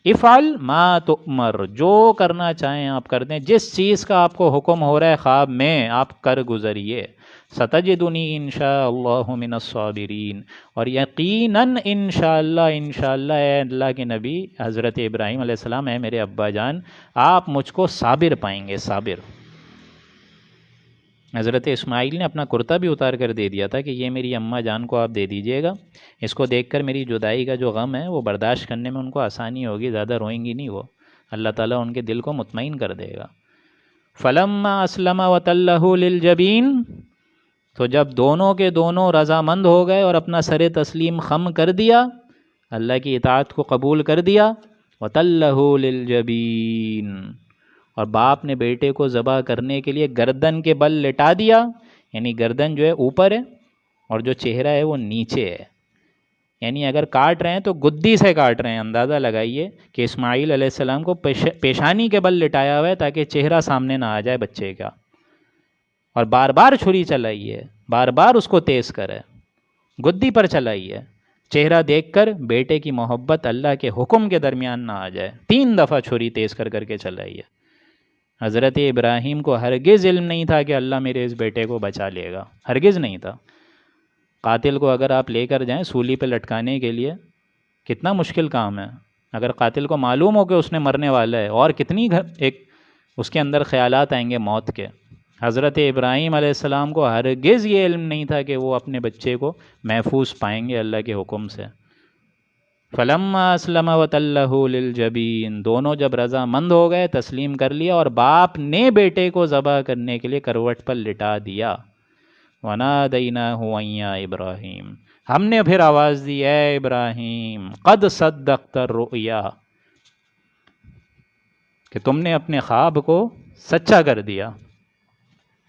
افعل ما تؤمر، جو کرنا چاہیں آپ کر دیں، جس چیز کا آپ کو حکم ہو رہا ہے خواب میں آپ کر گزریے۔ ستجدنی انشاءاللہ من الصابرین، اور یقیناً انشاءاللہ اے اللہ کے نبی حضرت ابراہیم علیہ السلام، اے میرے ابا جان، آپ مجھ کو صابر پائیں گے، صابر۔ حضرت اسماعیل نے اپنا کرتا بھی اتار کر دے دیا تھا کہ یہ میری اماں جان کو آپ دے دیجئے گا، اس کو دیکھ کر میری جدائی کا جو غم ہے وہ برداشت کرنے میں ان کو آسانی ہوگی، زیادہ روئیں گی نہیں، وہ اللہ تعالیٰ ان کے دل کو مطمئن کر دے گا۔ فلما اسلم وتلہ للجبین، تو جب دونوں کے دونوں رضامند ہو گئے اور اپنا سر تسلیم خم کر دیا، اللہ کی اطاعت کو قبول کر دیا، وَتَلَّهُ لِلْجَبِينِ، اور باپ نے بیٹے کو ذبح کرنے کے لیے گردن کے بل لٹا دیا، یعنی گردن جو ہے اوپر ہے اور جو چہرہ ہے وہ نیچے ہے، یعنی اگر کاٹ رہے ہیں تو گدی سے کاٹ رہے ہیں۔ اندازہ لگائیے کہ اسماعیل علیہ السلام کو پیشانی کے بل لٹایا ہوا ہے تاکہ چہرہ سامنے نہ آ جائے بچے کا، اور بار بار چھری چلائی ہے، بار بار اس کو تیز کرے، گدی پر چلائی ہے، چہرہ دیکھ کر بیٹے کی محبت اللہ کے حکم کے درمیان نہ آ جائے، 3 دفعہ چھری تیز کر کر کے چلائی ہے۔ حضرت ابراہیم کو ہرگز علم نہیں تھا کہ اللہ میرے اس بیٹے کو بچا لے گا، ہرگز نہیں تھا۔ قاتل کو اگر آپ لے کر جائیں سولی پہ لٹکانے کے لیے، کتنا مشکل کام ہے۔ اگر قاتل کو معلوم ہو کہ اس نے مرنے والا ہے، اور کتنی ایک اس کے اندر خیالات آئیں گے موت کے۔ حضرت ابراہیم علیہ السلام کو ہرگز یہ علم نہیں تھا کہ وہ اپنے بچے کو محفوظ پائیں گے اللہ کے حکم سے۔ فَلَمَّا أَسْلَمَ وَتَلَّهُ لِلْجَبِينِ، دونوں جب رضا مند ہو گئے، تسلیم کر لیا، اور باپ نے بیٹے کو ذبح کرنے کے لیے کروٹ پر لٹا دیا۔ وَنَادَيْنَاهُ أَن يَا إِبْرَاهِيمُ، ہم نے پھر آواز دی، اے ابراہیم، قد صدقت الرؤیا، کہ تم نے اپنے خواب کو سچا کر دیا،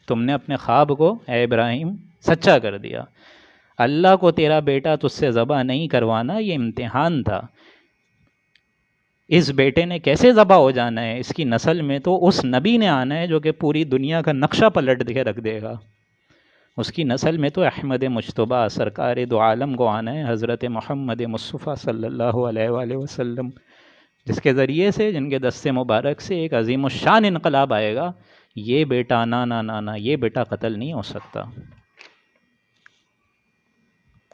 تم نے اپنے خواب کو اے ابراہیم سچا کر دیا۔ اللہ کو تیرا بیٹا تجھ سے ذبح نہیں کروانا، یہ امتحان تھا۔ اس بیٹے نے کیسے ذبح ہو جانا ہے، اس کی نسل میں تو اس نبی نے آنا ہے جو کہ پوری دنیا کا نقشہ پلٹ کے رکھ دے گا۔ اس کی نسل میں تو احمد مجتبیٰ سرکار دو عالم کو آنا ہے، حضرت محمد مصطفیٰ صلی اللہ علیہ وآلہ وسلم، جس کے ذریعے سے، جن کے دست مبارک سے ایک عظیم الشان انقلاب آئے گا۔ یہ بیٹا نا یہ بیٹا قتل نہیں ہو سکتا۔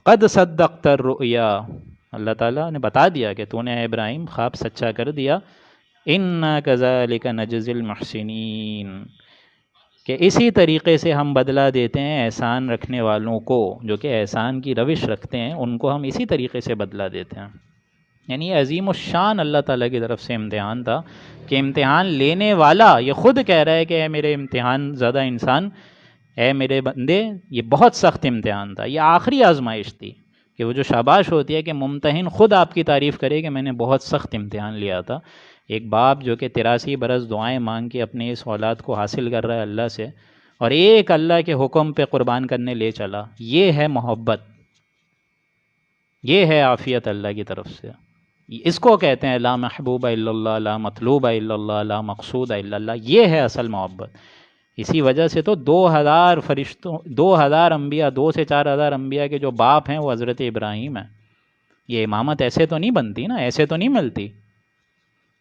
قد صدقت الرؤیا، اللہ تعالیٰ نے بتا دیا کہ تو نے اے ابراہیم خواب سچا کر دیا۔ اِنَّا كَذَلِكَ نَجْزِي الْمُحْسِنِينَ، کہ اسی طریقے سے ہم بدلہ دیتے ہیں احسان رکھنے والوں کو، جو کہ احسان کی روش رکھتے ہیں ان کو ہم اسی طریقے سے بدلہ دیتے ہیں۔ یعنی یہ عظیم الشان اللہ تعالیٰ کی طرف سے امتحان تھا، کہ امتحان لینے والا یہ خود کہہ رہا ہے کہ اے میرے امتحان زدہ انسان، اے میرے بندے، یہ بہت سخت امتحان تھا، یہ آخری آزمائش تھی، کہ وہ جو شاباش ہوتی ہے کہ ممتحن خود آپ کی تعریف کرے کہ میں نے بہت سخت امتحان لیا تھا۔ ایک باپ جو کہ 83 برس دعائیں مانگ کے اپنے اس اولاد کو حاصل کر رہا ہے اللہ سے، اور ایک اللہ کے حکم پہ قربان کرنے لے چلا، یہ ہے محبت، یہ ہے عافیت اللہ کی طرف سے۔ اس کو کہتے ہیں لا محبوب الا اللہ، لا مطلوب الا اللہ، لا مقصود الا اللہ، یہ ہے اصل محبت۔ اسی وجہ سے تو 2000 فرشتوں، 2000 انبیاء، 2 سے 4000 انبیاء کے جو باپ ہیں وہ حضرت ابراہیم ہیں۔ یہ امامت ایسے تو نہیں بنتی نا، ایسے تو نہیں ملتی۔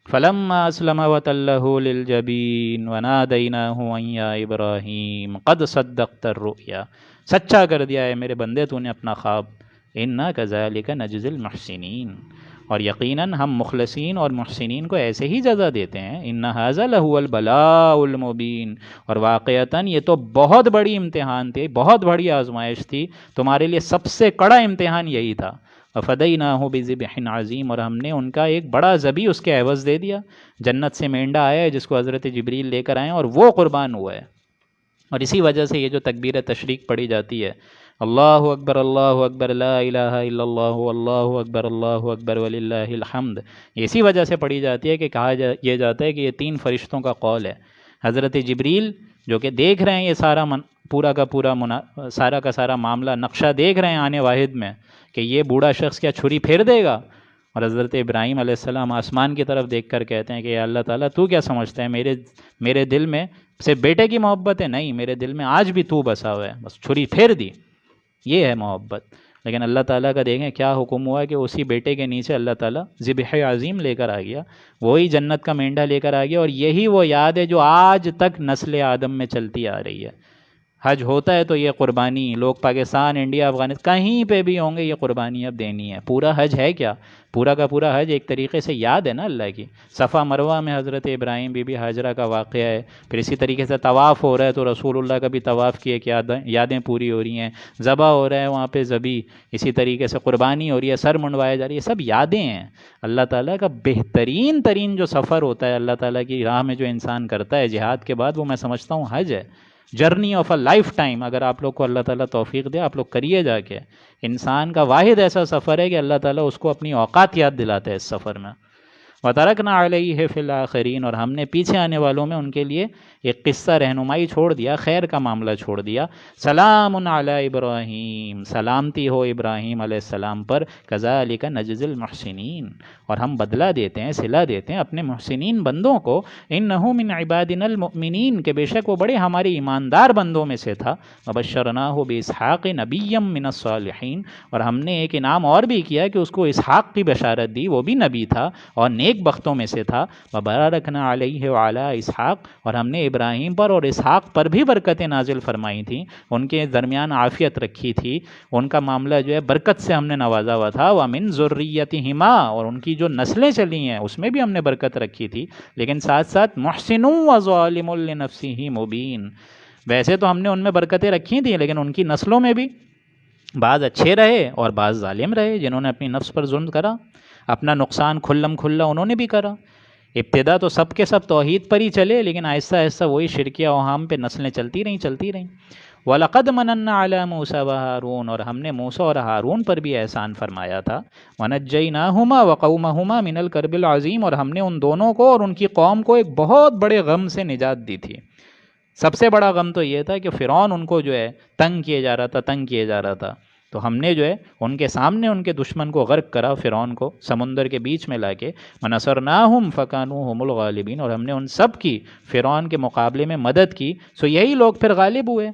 فَلَمَّا أَسْلَمَ وَتَلَّهُ لِلْجَبِينِ وَنَادَيْنَاهُ أَن يَا إِبْرَاهِيمُ قَدْ صَدَّقْتَ الرُّؤْيَا، سچا کر دیا ہے میرے بندے تو نے اپنا خواب۔ إِنَّا كَذَلِكَ نَجْزِي الْمُحْسِنِينَ، اور یقیناً ہم مخلصین اور محسنین کو ایسے ہی جزا دیتے ہیں۔ إِنَّ هَذَا لَهُوَ الْبَلَاءُ الْمُبِينُ، اور واقعتاً یہ تو بہت بڑی امتحان تھی، بہت بڑی آزمائش تھی، تمہارے لیے سب سے کڑا امتحان یہی تھا۔ وَفَدَيْنَاهُ بِذِبْحٍ عَظِيمٍ، اور ہم نے ان کا ایک بڑا ذبیح اس کے عوض دے دیا۔ جنت سے مینڈا آیا ہے جس کو حضرت جبریل لے کر آئے اور وہ قربان ہوا ہے۔ اور اسی وجہ سے یہ جو تکبیر تشریق پڑھی جاتی ہے، اللہ اکبر لا الہ الا اللہ اللہ اکبر وللہ الحمد، اسی وجہ سے پڑھی جاتی ہے کہ کہا یہ جاتا ہے کہ یہ 3 فرشتوں کا قول ہے۔ حضرت جبریل جو کہ دیکھ رہے ہیں یہ سارا کا سارا معاملہ، نقشہ دیکھ رہے ہیں آنے واحد میں کہ یہ بوڑھا شخص کیا چھری پھیر دے گا، اور حضرت ابراہیم علیہ السلام آسمان کی طرف دیکھ کر کہتے ہیں کہ اللہ تعالیٰ تو کیا سمجھتا ہے، میرے دل میں صرف بیٹے کی محبت ہے؟ نہیں، میرے دل میں آج بھی تو بسا ہوا ہے، بس چھری پھیر دی، یہ ہے محبت۔ لیکن اللہ تعالیٰ کا دیکھیں کیا حکم ہوا کہ اسی بیٹے کے نیچے اللہ تعالیٰ ذبح عظیم لے کر آ گیا، وہی جنت کا مینڈا لے کر آ گیا، اور یہی وہ یاد ہے جو آج تک نسل آدم میں چلتی آ رہی ہے۔ حج ہوتا ہے تو یہ قربانی، لوگ پاکستان، انڈیا، افغانستان کہیں پہ بھی ہوں گے یہ قربانی اب دینی ہے۔ پورا حج ہے کیا؟ پورا کا پورا حج ایک طریقے سے یاد ہے نا اللہ کی۔ صفا مروہ میں حضرت ابراہیم بی بی ہاجرہ کا واقعہ ہے، پھر اسی طریقے سے طواف ہو رہا ہے تو رسول اللہ کا بھی طواف کیے کہ یادیں پوری ہو رہی ہیں، ذبح ہو رہا ہے وہاں پہ ذبح، اسی طریقے سے قربانی ہو رہی ہے، سر منڈوایا جا رہی ہے، سب یادیں ہیں۔ اللہ تعالیٰ کا بہترین ترین جو سفر ہوتا ہے اللہ تعالیٰ کی راہ میں جو انسان کرتا ہے جہاد کے بعد، وہ میں سمجھتا ہوں حج ہے۔ Journey of a life time اگر آپ لوگ کو اللہ تعالیٰ توفیق دے آپ لوگ کریے جا کے. انسان کا واحد ایسا سفر ہے کہ اللہ تعالیٰ اس کو اپنی اوقات یاد دلاتے ہیں اس سفر میں. وَتَرَكْنَا عَلَيْهِ فِي الْآخِرِينَ، اور ہم نے پیچھے آنے والوں میں ان کے لیے ایک قصہ رہنمائی چھوڑ دیا، خیر کا معاملہ چھوڑ دیا. سلام علی ابراہیم، سلامتی ہو ابراہیم علیہ السلام پر. کذالک نجزی المحسنین، اور ہم بدلہ دیتے ہیں، صلہ دیتے ہیں اپنے محسنین بندوں کو. انہ من عبادنا المؤمنین، کہ بے شک وہ بڑے ہمارے ایماندار بندوں میں سے تھا. وبشرناہ باسحاق نبیا من الصالحین، اور ہم نے ایک انعام اور بھی کیا کہ اس کو اسحاق کی بشارت دی، وہ بھی نبی تھا اور نیک بختوں میں سے تھا. وبارکنا علیہ وعلی اسحاق، اور ہم نے ابراہیم پر اور اسحاق پر بھی برکتیں نازل فرمائی تھیں، ان کے درمیان عافیت رکھی تھی، ان کا معاملہ جو ہے برکت سے ہم نے نوازا ہوا تھا. ومن ذریتہما، اور ان کی جو نسلیں چلی ہیں اس میں بھی ہم نے برکت رکھی تھی. لیکن ساتھ ساتھ محسن وظالم لنفسہ مبین، ویسے تو ہم نے ان میں برکتیں رکھی تھیں لیکن ان کی نسلوں میں بھی بعض اچھے رہے اور بعض ظالم رہے، جنہوں نے اپنی نفس پر ظلم کرا، اپنا نقصان کھلم کھلا انہوں نے بھی کرا. ابتدا تو سب کے سب توحید پر ہی چلے، لیکن آہستہ آہستہ وہی شرکیہ اوہام پہ نسلیں چلتی رہیں. وَلَقَدْ مَنَنَّا عَلَى مُوسَىٰ وَهَارُونَ، اور ہم نے موسیٰ اور ہارون پر بھی احسان فرمایا تھا. وَنَجَّيْنَاهُمَا وَقَوْمَهُمَا مِنَ الْكَرْبِ الْعَظِيمِ، اور ہم نے ان دونوں کو اور ان کی قوم کو ایک بہت بڑے غم سے نجات دی تھی. سب سے بڑا غم تو یہ تھا کہ فرعون ان کو جو ہے تنگ کیے جا رہا تھا. تو ہم نے جو ہے ان کے سامنے ان کے دشمن کو غرق کرا، فرعون کو سمندر کے بیچ میں لا کے. وَنَصَرْنَاهُمْ فَكَانُوا هُمُ الْغَالِبِينَ، اور ہم نے ان سب کی فرعون کے مقابلے میں مدد کی، سو یہی لوگ پھر غالب ہوئے.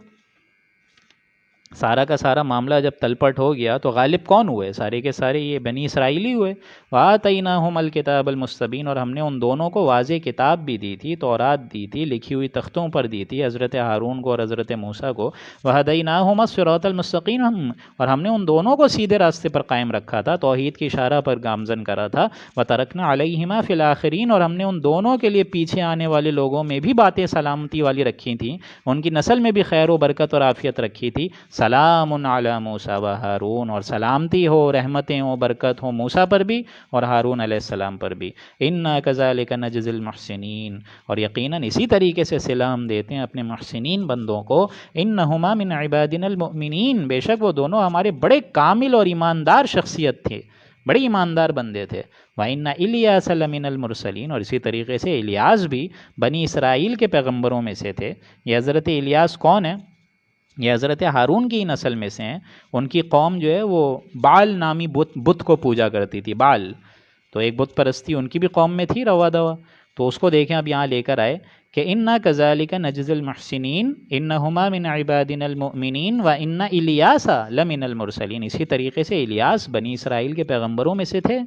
سارا کا سارا معاملہ جب تلپٹ ہو گیا تو غالب کون ہوئے؟ سارے کے سارے یہ بنی اسرائیلی ہوئے. وَآتَيْنَاهُمَ الْكِتَابَ الْمُسْتَبِينَ، اور ہم نے ان دونوں کو واضح کتاب بھی دی تھی، تورات دی تھی، لکھی ہوئی تختوں پر دی تھی، حضرت ہارون کو اور حضرت موسیٰ کو. وَهَدَيْنَاهُمَ الصِّرَاطَ الْمُسْتَقِيمَ، اور ہم نے ان دونوں کو سیدھے راستے پر قائم رکھا تھا، توحید کی اشارہ پر گامزن کرا تھا. وَتَرَكْنَا عَلَيْهِمَا فِي الْآخِرِينَ، اور ہم نے ان دونوں کے لیے پیچھے آنے والے لوگوں میں بھی باتیں سلامتی والی رکھی تھیں، ان کی نسل میں بھی خیر و برکت اور عافیت رکھی تھی. سلام علی موسیٰ و ہارون، اور سلامتی ہو، رحمتیں ہوں، برکت ہو موسیٰ پر بھی اور ہارون علیہ السلام پر بھی. انا کذالک نجزی المحسنین، اور یقیناً اسی طریقے سے صلہ ہم دیتے ہیں اپنے محسنین بندوں کو. انہما من عبادنا المؤمنین، بے شک وہ دونوں ہمارے بڑے کامل اور ایماندار شخصیت تھے، بڑے ایماندار بندے تھے. وَإِنَّ إِلْيَاسَ لَمِنَ الْمُرْسَلِينَ، اور اسی طریقے سے الیاس بھی بنی اسرائیل کے پیغمبروں میں سے تھے. یہ حضرت الیاس کون ہے؟ یہ حضرت ہارون کی نسل میں سے ہیں. ان کی قوم جو ہے وہ بعل نامی بت کو پوجا کرتی تھی. بعل تو ایک بت پرستی ان کی بھی قوم میں تھی روا دوا. تو اس کو دیکھیں اب یہاں لے کر آئے کہ انا کذالک نجزی المحسنین انہما من عبادنا المؤمنین وان الیاس لمن المرسلین. اسی طریقے سے الیاس بنی اسرائیل کے پیغمبروں میں سے تھے،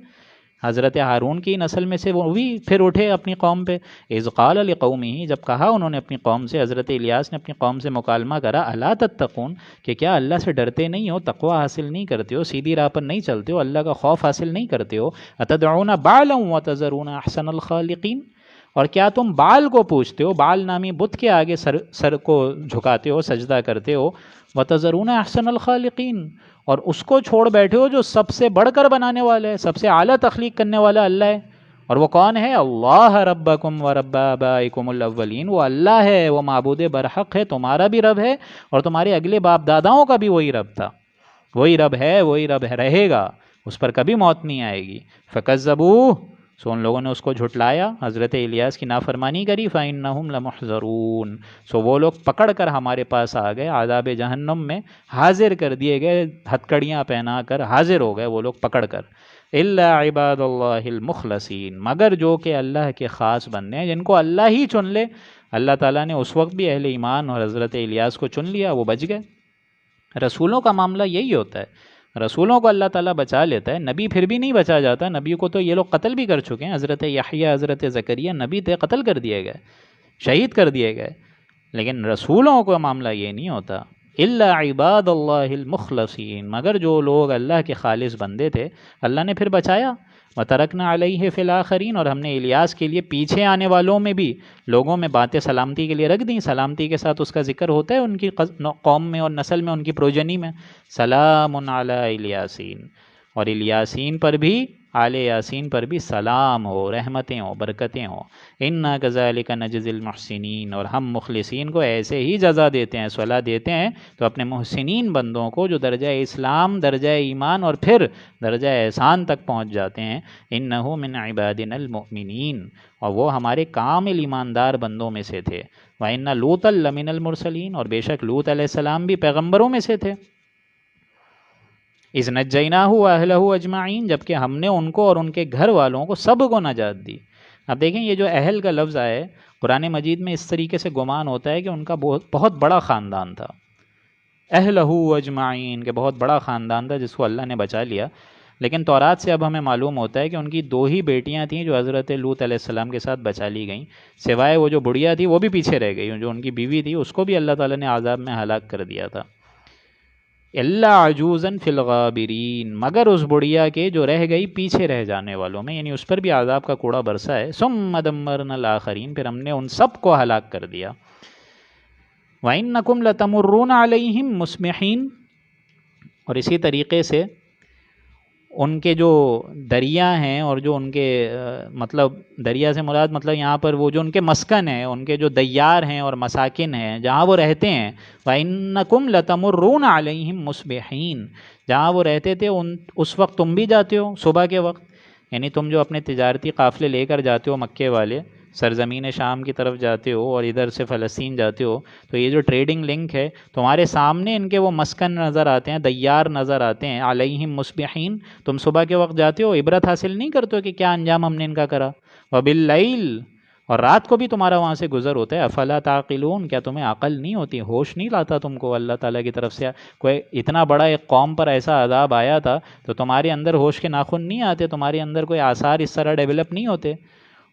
حضرت ہارون کی نسل میں سے وہ بھی پھر اٹھے اپنی قوم پہ. اذ قال لقومہ، جب کہا انہوں نے اپنی قوم سے، حضرت الیاس نے اپنی قوم سے مکالمہ کرا، الا تتقون، کہ کیا اللہ سے ڈرتے نہیں ہو، تقوی حاصل نہیں کرتے ہو، سیدھی راہ پر نہیں چلتے ہو، اللہ کا خوف حاصل نہیں کرتے ہو. اتدعون بعلا وتذرون احسن الخالقین، اور کیا تم بعل کو پوچھتے ہو، بعل نامی بت کے آگے سر کو جھکاتے ہو، سجدہ کرتے ہو. وتذرون احسن الخالقین، اور اس کو چھوڑ بیٹھے ہو جو سب سے بڑھ کر بنانے والا ہے، سب سے اعلیٰ تخلیق کرنے والا اللہ ہے. اور وہ کون ہے؟ اللہ ربکم و رب آبائکم الاولین، وہ اللہ ہے، وہ معبود برحق ہے، تمہارا بھی رب ہے اور تمہارے اگلے باپ داداؤں کا بھی وہی رب تھا، وہی رب ہے، وہی رب رہے گا، اس پر کبھی موت نہیں آئے گی. فکذبوہ، سو ان لوگوں نے اس کو جھٹلایا، حضرت الیاس کی نافرمانی کری. فإنہم لمحضرون، سو وہ لوگ پکڑ کر ہمارے پاس آ گئے، عذاب جہنم میں حاضر کر دیے گئے، ہتھکڑیاں پہنا کر حاضر ہو گئے وہ لوگ پکڑ کر. الا عباد اللہ المخلصین، مگر جو کہ اللہ کے خاص بندے ہیں، جن کو اللہ ہی چن لے. اللہ تعالیٰ نے اس وقت بھی اہل ایمان اور حضرت الیاس کو چن لیا، وہ بچ گئے. رسولوں کا معاملہ یہی ہوتا ہے، رسولوں کو اللہ تعالیٰ بچا لیتا ہے، نبی پھر بھی نہیں بچا جاتا. نبی کو تو یہ لوگ قتل بھی کر چکے ہیں، حضرت یحییٰ، حضرت زکریا نبی تھے، قتل کر دیے گئے، شہید کر دیے گئے. لیکن رسولوں کا معاملہ یہ نہیں ہوتا. الا عباد اللہ المخلصین، مگر جو لوگ اللہ کے خالص بندے تھے اللہ نے پھر بچایا. وترکنا علیہ فی الآخرین، اور ہم نے الیاس کے لیے پیچھے آنے والوں میں بھی لوگوں میں باتیں سلامتی کے لیے رکھ دیں. سلامتی کے ساتھ اس کا ذکر ہوتا ہے ان کی قوم میں اور نسل میں، ان کی پروجنی میں. سلام علی الیاسین، اور الیاسین پر بھی آل یاسین پر بھی سلام ہو، رحمتیں ہوں، برکتیں ہوں۔ انا کذالک نجزی المحسنین، اور ہم مخلصین کو ایسے ہی جزا دیتے ہیں، صلاح دیتے ہیں تو اپنے محسنین بندوں کو جو درجہ اسلام، درجہ ایمان اور پھر درجہ احسان تک پہنچ جاتے ہیں۔ انہ من عبادنا المؤمنین، اور وہ ہمارے کامل ایماندار بندوں میں سے تھے۔ وَإِنَّ لُوطًا لَمِنَ الْمُرْسَلِينَ، اور بے شک لوط علیہ السلام بھی پیغمبروں میں سے تھے۔ اِذْ نَجَّيْنَاهُ وَأَهْلَهُ أَجْمَعِينَ، جبکہ ہم نے ان کو اور ان کے گھر والوں کو سب کو نجات دی۔ اب دیکھیں یہ جو اہل کا لفظ آئے قرآن مجید میں، اس طریقے سے گمان ہوتا ہے کہ ان کا بہت بڑا خاندان تھا، اہلہ اجمعین، کہ بہت بڑا خاندان تھا جس کو اللہ نے بچا لیا۔ لیکن تورات سے اب ہمیں معلوم ہوتا ہے کہ ان کی 2 ہی بیٹیاں تھیں جو حضرت لوط علیہ السلام کے ساتھ بچا لی گئیں، سوائے وہ جو بڑھیا تھی وہ بھی پیچھے رہ گئی، جو ان کی بیوی تھی اس کو بھی اللہ تعالیٰ نے عذاب میں ہلاک کر دیا تھا۔ اللہ عجوزاً فی الغابرین، مگر اس بڑھیا کے جو رہ گئی پیچھے رہ جانے والوں میں، یعنی اس پر بھی عذاب کا کوڑا برسا ہے۔ ثم دمرنا الآخرین، پھر ہم نے ان سب کو ہلاک کر دیا۔ وَإِنَّكُمْ لَتَمُرُّونَ عَلَيْهِمْ مُصْبِحِينَ، اور اسی طریقے سے ان کے جو دریا ہیں اور جو ان کے مطلب دریا سے مراد مطلب یہاں پر وہ جو ان کے مسکن ہیں، ان کے جو دیار ہیں اور مساکن ہیں جہاں وہ رہتے ہیں، وَإِنَّكُمْ لَتَمُرُّونَ عَلَيْهِمْ مُصْبِحِينَ، جہاں وہ رہتے تھے اس وقت تم بھی جاتے ہو صبح کے وقت، یعنی تم جو اپنے تجارتی قافلے لے کر جاتے ہو مکے والے، سرزمین شام کی طرف جاتے ہو اور ادھر سے فلسطین جاتے ہو، تو یہ جو ٹریڈنگ لنک ہے تمہارے سامنے ان کے وہ مسکن نظر آتے ہیں، دیار نظر آتے ہیں، علیہم مصبحین، تم صبح کے وقت جاتے ہو، عبرت حاصل نہیں کرتے ہو کہ کیا انجام ہم نے ان کا کرا۔ وباللیل، اور رات کو بھی تمہارا وہاں سے گزر ہوتا ہے۔ افلا تعقلون، کیا تمہیں عقل نہیں ہوتی، ہوش نہیں لاتا تم کو اللہ تعالیٰ کی طرف سے کوئی اتنا بڑا ایک قوم پر ایسا عذاب آیا تھا تو تمہارے اندر ہوش کے ناخن نہیں آتے، تمہارے اندر کوئی آثار اس طرح ڈیولپ نہیں ہوتے؟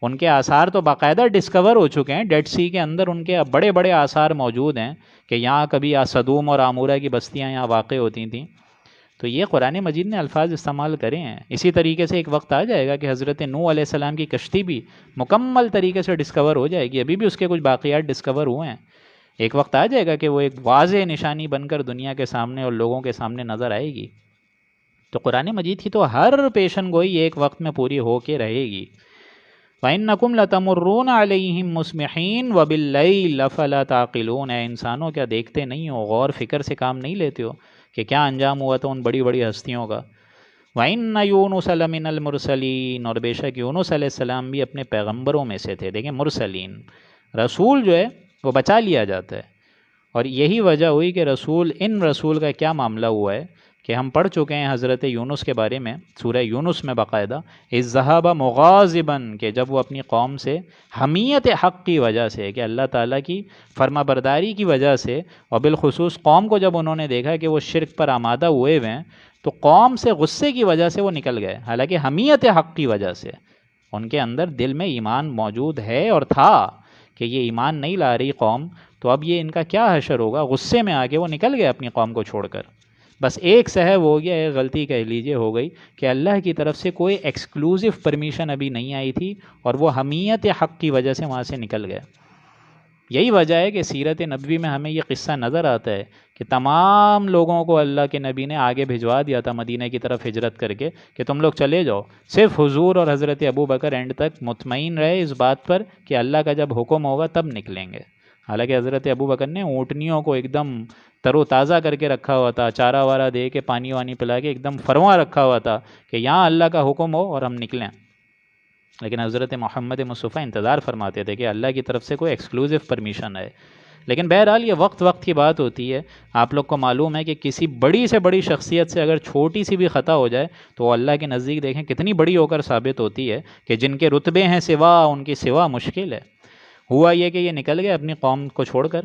ان کے آثار تو باقاعدہ ڈسکور ہو چکے ہیں، ڈیڈ سی کے اندر ان کے بڑے بڑے آثار موجود ہیں کہ یہاں کبھی صدوم اور عمورہ کی بستیاں یہاں واقع ہوتی تھیں۔ تو یہ قرآن مجید نے الفاظ استعمال کرے ہیں۔ اسی طریقے سے ایک وقت آ جائے گا کہ حضرت نوح علیہ السلام کی کشتی بھی مکمل طریقے سے ڈسکور ہو جائے گی، ابھی بھی اس کے کچھ باقیات ڈسکور ہوئے ہیں۔ ایک وقت آ جائے گا کہ وہ ایک واضح نشانی بن کر دنیا کے سامنے اور لوگوں کے سامنے نظر آئے گی۔ تو قرآن مجید کی تو ہر پیشن گوئی ایک وقت میں پوری ہو کے رہے گی۔ وَإِنَّكُمْ لَتَمُرُّونَ عَلَيْهِمْ مُصْبِحِينَ وَبِاللَّيْلِ أَفَلَا تَعْقِلُونَ، اے انسانوں کیا دیکھتے نہیں ہو، غور فکر سے کام نہیں لیتے ہو کہ کیا انجام ہوا تھا ان بڑی بڑی ہستیوں کا۔ وَإِنَّ يُونُسَ لَمِنَ الْمُرْسَلِينَ، اور بے شک یونس علیہ السلام بھی اپنے پیغمبروں میں سے تھے۔ دیکھیں مرسلین، رسول جو ہے وہ بچا لیا جاتا ہے، اور یہی وجہ ہوئی کہ ان رسول کا کیا معاملہ ہوا ہے کہ ہم پڑھ چکے ہیں حضرت یونس کے بارے میں سورہ یونس میں باقاعدہ، اذ ذہب مغاضبا، کہ جب وہ اپنی قوم سے حمیت حق کی وجہ سے، کہ اللہ تعالیٰ کی فرما برداری کی وجہ سے، اور بالخصوص قوم کو جب انہوں نے دیکھا کہ وہ شرک پر آمادہ ہوئے ہوئے ہیں تو قوم سے غصے کی وجہ سے وہ نکل گئے، حالانکہ حمیت حق کی وجہ سے ان کے اندر دل میں ایمان موجود ہے اور تھا کہ یہ ایمان نہیں لا رہی قوم، تو اب یہ ان کا کیا حشر ہوگا، غصے میں آ کے وہ نکل گئے اپنی قوم کو چھوڑ کر۔ بس ایک سہو ہو گیا، ایک غلطی کہہ لیجیے ہو گئی کہ اللہ کی طرف سے کوئی ایکسکلوزو پرمیشن ابھی نہیں آئی تھی اور وہ حمیت حق کی وجہ سے وہاں سے نکل گئے۔ یہی وجہ ہے کہ سیرت نبوی میں ہمیں یہ قصہ نظر آتا ہے کہ تمام لوگوں کو اللہ کے نبی نے آگے بھجوا دیا تھا مدینہ کی طرف ہجرت کر کے کہ تم لوگ چلے جاؤ، صرف حضور اور حضرت ابو بکر اینڈ تک مطمئن رہے اس بات پر کہ اللہ کا جب حکم ہوگا تب نکلیں گے۔ حالانکہ حضرت ابو بکر نے اونٹنیوں کو ایک دم تر و تازہ کر کے رکھا ہوا تھا، چارہ وارہ دے کے پانی وانی پلا کے ایک دم فرما رکھا ہوا تھا کہ یہاں اللہ کا حکم ہو اور ہم نکلیں۔ لیکن حضرت محمد مصطفیٰ انتظار فرماتے تھے کہ اللہ کی طرف سے کوئی ایکسکلوزو پرمیشن ہے۔ لیکن بہرحال یہ وقت کی بات ہوتی ہے۔ آپ لوگ کو معلوم ہے کہ کسی بڑی سے بڑی شخصیت سے اگر چھوٹی سی بھی خطا ہو جائے تو وہ اللہ کے نزدیک دیکھیں کتنی بڑی ہو کر ثابت ہوتی ہے کہ جن کے رتبے ہیں سوا ان کی سوا مشکل ہے۔ ہوا یہ کہ یہ نکل گئے اپنی قوم کو چھوڑ کر،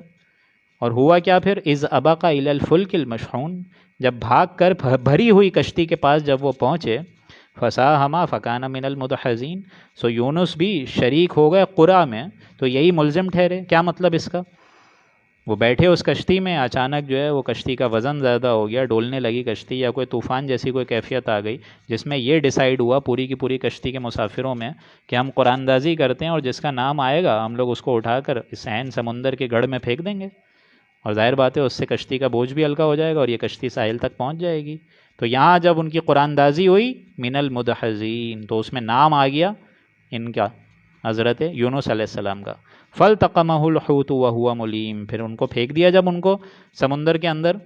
اور ہوا کیا پھر، اذ ابق الی الفلک المشحون، جب بھاگ کر بھری ہوئی کشتی کے پاس جب وہ پہنچے، فساہما فکان من المدحضین، سو یونس بھی شریک ہو گئے قرعہ میں، تو یہی ملزم ٹھہرے۔ کیا مطلب اس کا، وہ بیٹھے اس کشتی میں، اچانک جو ہے وہ کشتی کا وزن زیادہ ہو گیا، ڈولنے لگی کشتی، یا کوئی طوفان جیسی کوئی کیفیت آ گئی جس میں یہ ڈیسائیڈ ہوا پوری کی پوری کشتی کے مسافروں میں کہ ہم قرآن اندازی کرتے ہیں اور جس کا نام آئے گا ہم لوگ اس کو اٹھا کر اس عین سمندر کے گڑھ میں پھینک دیں گے، اور ظاہر بات ہے اس سے کشتی کا بوجھ بھی ہلکا ہو جائے گا اور یہ کشتی ساحل تک پہنچ جائے گی۔ تو یہاں جب ان کی قرآن دازی ہوئی من المدحضین، تو اس میں نام آ گیا ان کا حضرت یونس علیہ السلام کا. فَالْتَقَمَهُ الْحُوتُ وَهُوَ مُلِيمٌ، پھر ان کو پھینک دیا جب ان کو سمندر کے اندر،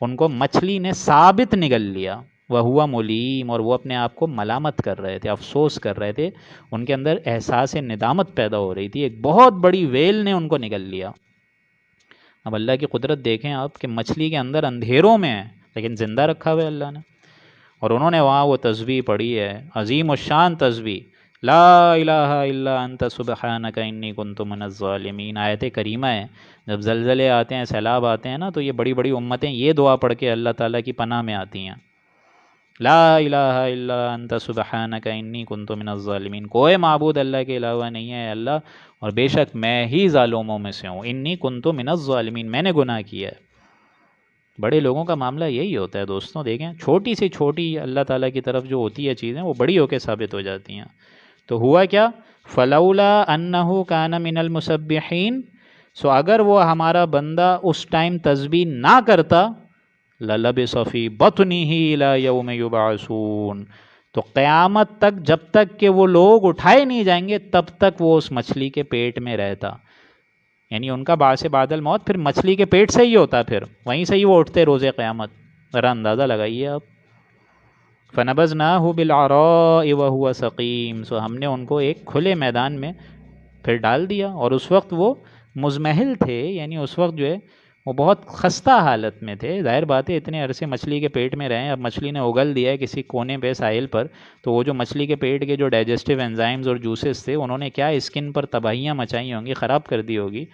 ان کو مچھلی نے ثابت نگل لیا. وَهُوَ مُلِيمٌ، اور وہ اپنے آپ کو ملامت کر رہے تھے، افسوس کر رہے تھے، ان کے اندر احساس ندامت پیدا ہو رہی تھی. ایک بہت بڑی ویل نے ان کو نگل لیا. اب اللہ کی قدرت دیکھیں آپ کہ مچھلی کے اندر اندھیروں میں ہے لیکن زندہ رکھا ہوا ہے اللہ نے. اور انہوں نے وہاں وہ تسبیح پڑھی ہے، عظیم الشان تسبیح، لا الہ الا انت سبحانک انی کنت من الظالمین. آیت کریمہ ہے. جب زلزلے آتے ہیں، سیلاب آتے ہیں نا، تو یہ بڑی بڑی امتیں یہ دعا پڑھ کے اللہ تعالیٰ کی پناہ میں آتی ہیں، لا الہ الا انت سبحانک انی کنت من الظالمین. کوئی معبود اللہ کے علاوہ نہیں ہے اللہ، اور بے شک میں ہی ظالموں میں سے ہوں. انی کنت من الظالمین، میں نے گناہ کیا ہے. بڑے لوگوں کا معاملہ یہی ہوتا ہے دوستوں. دیکھیں چھوٹی سے چھوٹی اللہ تعالیٰ کی طرف جو ہوتی ہے چیزیں، وہ بڑی ہو کے ثابت ہو جاتی ہیں. تو ہوا کیا؟ فلولا انہ کان من المسبحین، سو اگر وہ ہمارا بندہ اس ٹائم تسبیح نہ کرتا، للبث فی بطنہ الی یوم یبعثون، تو قیامت تک، جب تک کہ وہ لوگ اٹھائے نہیں جائیں گے، تب تک وہ اس مچھلی کے پیٹ میں رہتا. یعنی ان کا باعث بعد الموت پھر مچھلی کے پیٹ سے ہی ہوتا، پھر وہیں سے ہی وہ اٹھتے روز قیامت. ذرا اندازہ لگائیے آپ. فَنَبَذْنَاهُ بِالْعَرَاءِ وَهُوَ سَقِيمٌ، سو ہم نے ان کو ایک کھلے میدان میں پھر ڈال دیا، اور اس وقت وہ مزمحل تھے، یعنی اس وقت جو ہے وہ بہت خستہ حالت میں تھے. ظاہر بات ہے اتنے عرصے مچھلی کے پیٹ میں رہیں، اب مچھلی نے اگل دیا ہے کسی کونے پہ ساحل پر، تو وہ جو مچھلی کے پیٹ کے جو ڈائجسٹیو انزائمز اور جوسز تھے، انہوں نے کیا اسکن پر تباہیاں مچائی ہوں گی، خراب کر دی ہوگی.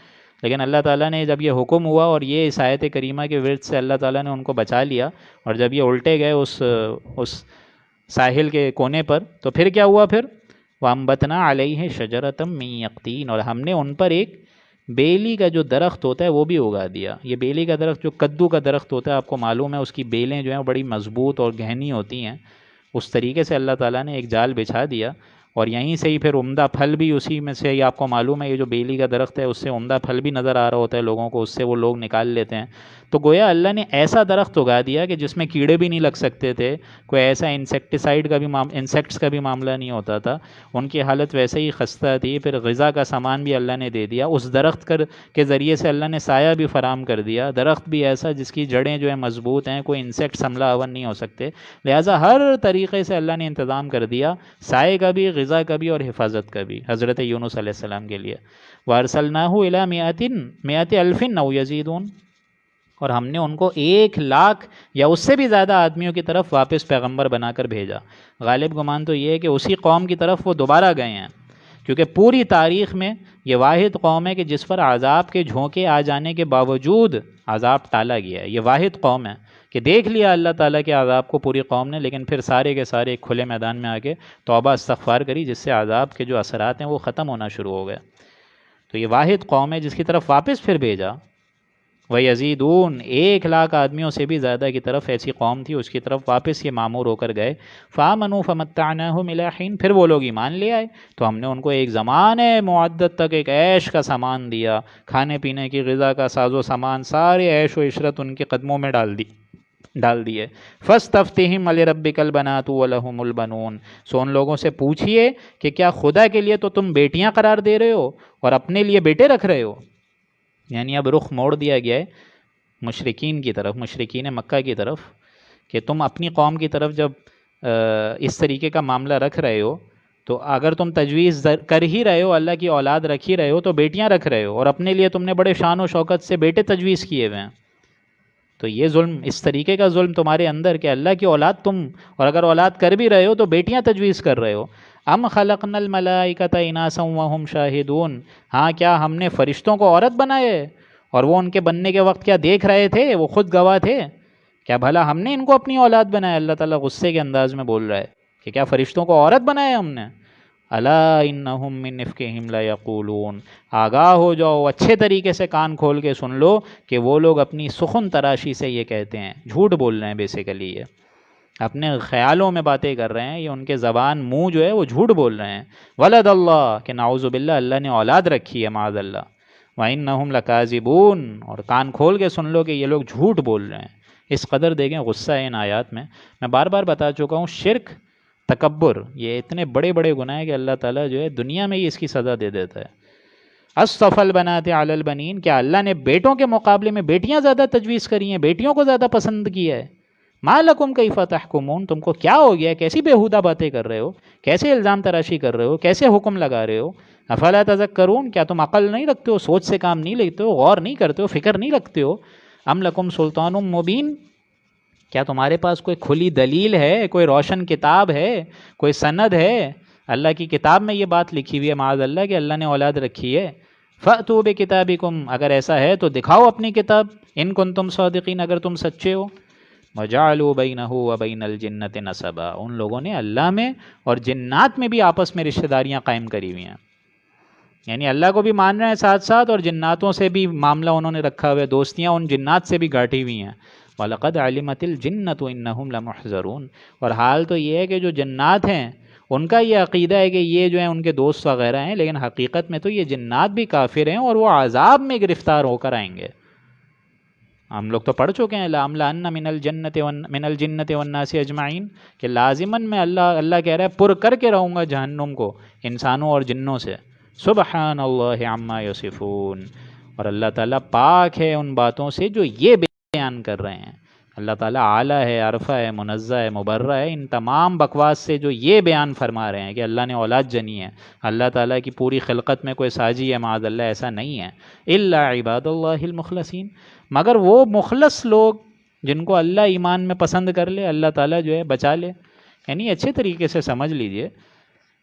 لیکن اللہ تعالیٰ نے جب یہ حکم ہوا، اور یہ اس آیت کریمہ کے ورد سے اللہ تعالیٰ نے ان کو بچا لیا، اور جب یہ الٹے گئے اس ساحل کے کونے پر، تو پھر کیا ہوا؟ پھر وَأَنبَتْنَا عَلَيْهِ شَجَرَةً مِّن يَقْطِينٍ، اور ہم نے ان پر ایک بیلی کا جو درخت ہوتا ہے وہ بھی اگا دیا. یہ بیلی کا درخت جو کدو کا درخت ہوتا ہے، آپ کو معلوم ہے اس کی بیلیں جو ہیں وہ بڑی مضبوط اور گہنی ہوتی ہیں. اس طریقے سے اللہ تعالیٰ نے ایک جال بچھا دیا، اور یہیں سے ہی پھر عمدہ پھل بھی اسی میں سے ہی، آپ کو معلوم ہے یہ جو بیلی کا درخت ہے اس سے عمدہ پھل بھی نظر آ رہا ہوتا ہے لوگوں کو، اس سے وہ لوگ نکال لیتے ہیں. تو گویا اللہ نے ایسا درخت اگا دیا کہ جس میں کیڑے بھی نہیں لگ سکتے تھے، کوئی ایسا انسیکٹیسائڈ کا بھی انسیکٹس کا بھی معاملہ نہیں ہوتا تھا. ان کی حالت ویسے ہی خستہ تھی. پھر غذا کا سامان بھی اللہ نے دے دیا. اس درخت کے ذریعے سے اللہ نے سایہ بھی فراہم کر دیا. درخت بھی ایسا جس کی جڑیں جو ہیں مضبوط ہیں، کوئی انسیکٹس حملہ آور نہیں ہو سکتے. لہٰذا ہر طریقے سے اللہ نے انتظام کر دیا، سائے کا بھی، غذا کا بھی، اور حفاظت کا بھی، حضرت یونس علیہ السلام کے لیے. وَأَرْسَلْنَاهُ إِلَىٰ مِائَةِ أَلْفٍ أَوْ يَزِيدُونَ، اور ہم نے ان کو 1,00,000 یا اس سے بھی زیادہ آدمیوں کی طرف واپس پیغمبر بنا کر بھیجا. غالب گمان تو یہ ہے کہ اسی قوم کی طرف وہ دوبارہ گئے ہیں، کیونکہ پوری تاریخ میں یہ واحد قوم ہے کہ جس پر عذاب کے جھونکے آ جانے کے باوجود عذاب ٹالا گیا ہے. یہ واحد قوم ہے کہ دیکھ لیا اللہ تعالیٰ کے عذاب کو پوری قوم نے، لیکن پھر سارے کے سارے ایک کھلے میدان میں آ کے توبہ استغفار کری، جس سے عذاب کے جو اثرات ہیں وہ ختم ہونا شروع ہو گئے. تو یہ واحد قوم ہے جس کی طرف واپس پھر بھیجا. وَيَزِيدُونَ، 1,00,000 آدمیوں سے بھی زیادہ کی طرف ایسی قوم تھی، اس کی طرف واپس یہ مامور ہو کر گئے. فَآمَنُوا فَمَتَّعْنَاهُمْ إِلَىٰ حِينٍ، پھر وہ لوگ ایمان لے آئے تو ہم نے ان کو ایک زمانے معدت تک ایک عیش کا سامان دیا، کھانے پینے کی، غذا کا ساز و سامان، سارے عیش و عشرت ان کے قدموں میں ڈال دیے. فَاسْتَفْتِهِمْ أَلِرَبِّكَ الْبَنَاتُ وَلَهُمُ الْبَنُونَ، سو ان لوگوں سے پوچھئے کہ کیا خدا کے لیے تو تم بیٹیاں قرار دے رہے ہو اور اپنے لیے بیٹے رکھ رہے ہو؟ یعنی اب رخ موڑ دیا گیا ہے مشرکین کی طرف، مشرکین مکہ کی طرف، کہ تم اپنی قوم کی طرف جب اس طریقے کا معاملہ رکھ رہے ہو، تو اگر تم تجویز کر ہی رہے ہو، اللہ کی اولاد رکھ ہی رہے ہو، تو بیٹیاں رکھ رہے ہو، اور اپنے لیے تم نے بڑے شان و شوکت سے بیٹے تجویز کیے ہوئے ہیں. تو یہ ظلم، اس طریقے کا ظلم تمہارے اندر کہ اللہ کی اولاد تم، اور اگر اولاد کر بھی رہے ہو تو بیٹیاں تجویز کر رہے ہو. ام خلقنا الملائکۃ اناسا وہم شاہدون، ہاں کیا ہم نے فرشتوں کو عورت بنایا ہے اور وہ ان کے بننے کے وقت کیا دیکھ رہے تھے، وہ خود گواہ تھے؟ کیا بھلا ہم نے ان کو اپنی اولاد بنایا؟ اللہ تعالیٰ غصے کے انداز میں بول رہا ہے کہ کیا فرشتوں کو عورت بنایا ہم نے؟ الا انہم من افکہم لیقولون، آگاہ ہو جاؤ، اچھے طریقے سے کان کھول کے سن لو کہ وہ لوگ اپنی سخن تراشی سے یہ کہتے ہیں، جھوٹ بول رہے ہیں. بیسیکلی یہ اپنے خیالوں میں باتیں کر رہے ہیں، یہ ان کے زبان منہ جو ہے وہ جھوٹ بول رہے ہیں. ولد اللہ، کہ نعوذ باللہ اللہ نے اولاد رکھی ہے، معاذ اللہ. وَإِنَّهُمْ لَكَاذِبُونَ، اور کان کھول کے سن لو کہ یہ لوگ جھوٹ بول رہے ہیں. اس قدر دیکھیں غصہ ہے ان آیات میں بار بار بتا چکا ہوں، شرک، تکبر، یہ اتنے بڑے بڑے گناہ ہیں کہ اللہ تعالیٰ جو ہے دنیا میں ہی اس کی سزا دے دیتا ہے۔ اصطفى البنات علی البنین، کیا اللہ نے بیٹوں کے مقابلے میں بیٹیاں زیادہ تجویز کری ہیں، بیٹیوں کو زیادہ پسند کیا ہے؟ ما لکم کیف تحکمون، تم کو کیا ہو گیا، کیسی بیہودہ باتیں کر رہے ہو، کیسے الزام تراشی کر رہے ہو، کیسے حکم لگا رہے ہو؟ افلا تذکرون، کیا تم عقل نہیں رکھتے ہو، سوچ سے کام نہیں لیتے ہو، غور نہیں کرتے ہو، فکر نہیں رکھتے ہو؟ ام لکم سلطان مبین، کیا تمہارے پاس کوئی کھلی دلیل ہے، کوئی روشن کتاب ہے، کوئی سند ہے؟ اللہ کی کتاب میں یہ بات لکھی ہوئی ہے معاذ اللہ کہ اللہ نے اولاد رکھی ہے۔ فَأْتُوا بِكِتَابِكُمْ، اگر ایسا ہے تو دکھاؤ اپنی کتاب، ان کنتم صادقین، اگر تم سچے ہو۔ وَجَعَلُوا بَيْنَهُ وَبَيْنَ الْجِنَّةِ نَسَبًا، ان لوگوں نے اللہ میں اور جنات میں بھی آپس میں رشتہ داریاں قائم کری ہوئی ہیں، یعنی اللہ کو بھی مان رہے ہیں ساتھ ساتھ، اور جناتوں سے بھی معاملہ انہوں نے رکھا ہوا ہے، دوستیاں ان جنات سے بھی گاٹھی ہوئی ہیں۔ وَلَقَدْ عَلِمَتِ الْجِنَّةُ إِنَّهُمْ لَمُحْضَرُونَ، اور حال تو یہ ہے کہ جو جنات ہیں ان کا یہ عقیدہ ہے کہ یہ جو ہیں ان کے دوست وغیرہ ہیں، لیکن حقیقت میں تو یہ جنات بھی کافر ہیں اور وہ عذاب میں گرفتار ہو کر آئیں گے۔ ہم لوگ تو پڑھ چکے ہیں لَأَمْلَأَنَّ مِنَ الْجِنَّةِ وَالنَّاسِ أَجْمَعِينَ، کہ لازماً میں اللہ کہہ رہا ہے پر کر کے رہوں گا جہنم کو انسانوں اور جنوں سے۔ سبحان اللہ عما یصفون، اور اللہ تعالیٰ پاک ہے ان باتوں سے جو یہ بیان کر رہے ہیں۔ اللہ تعالیٰ اعلیٰ ہے، عرفہ ہے، منزہ ہے، مبرہ ہے ان تمام بکواس سے جو یہ بیان فرما رہے ہیں کہ اللہ نے اولاد جنی ہے، اللہ تعالیٰ کی پوری خلقت میں کوئی ساجی ہے، معاذ اللہ ایسا نہیں ہے۔ الا عباد اللہ المخلصین، مگر وہ مخلص لوگ جن کو اللہ ایمان میں پسند کر لے، اللہ تعالیٰ جو ہے بچا لے۔ یعنی اچھے طریقے سے سمجھ لیجئے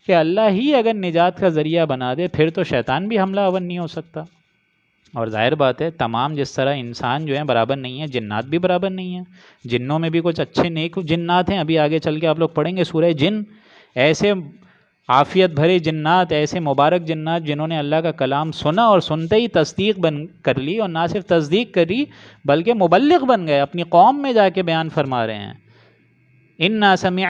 کہ اللہ ہی اگر نجات کا ذریعہ بنا دے پھر تو شیطان بھی حملہ آور نہیں ہو سکتا۔ اور ظاہر بات ہے تمام جس طرح انسان جو ہیں برابر نہیں ہیں، جنات بھی برابر نہیں ہیں۔ جنوں میں بھی کچھ اچھے نیک جنات ہیں، ابھی آگے چل کے آپ لوگ پڑھیں گے سورہ جن، ایسے عافیت بھرے جنات، ایسے مبارک جنات جنہوں نے اللہ کا کلام سنا اور سنتے ہی تصدیق کر لی، اور نہ صرف تصدیق کری بلکہ مبلغ بن گئے، اپنی قوم میں جا کے بیان فرما رہے ہیں۔ اِنَّا سَمِعْنَا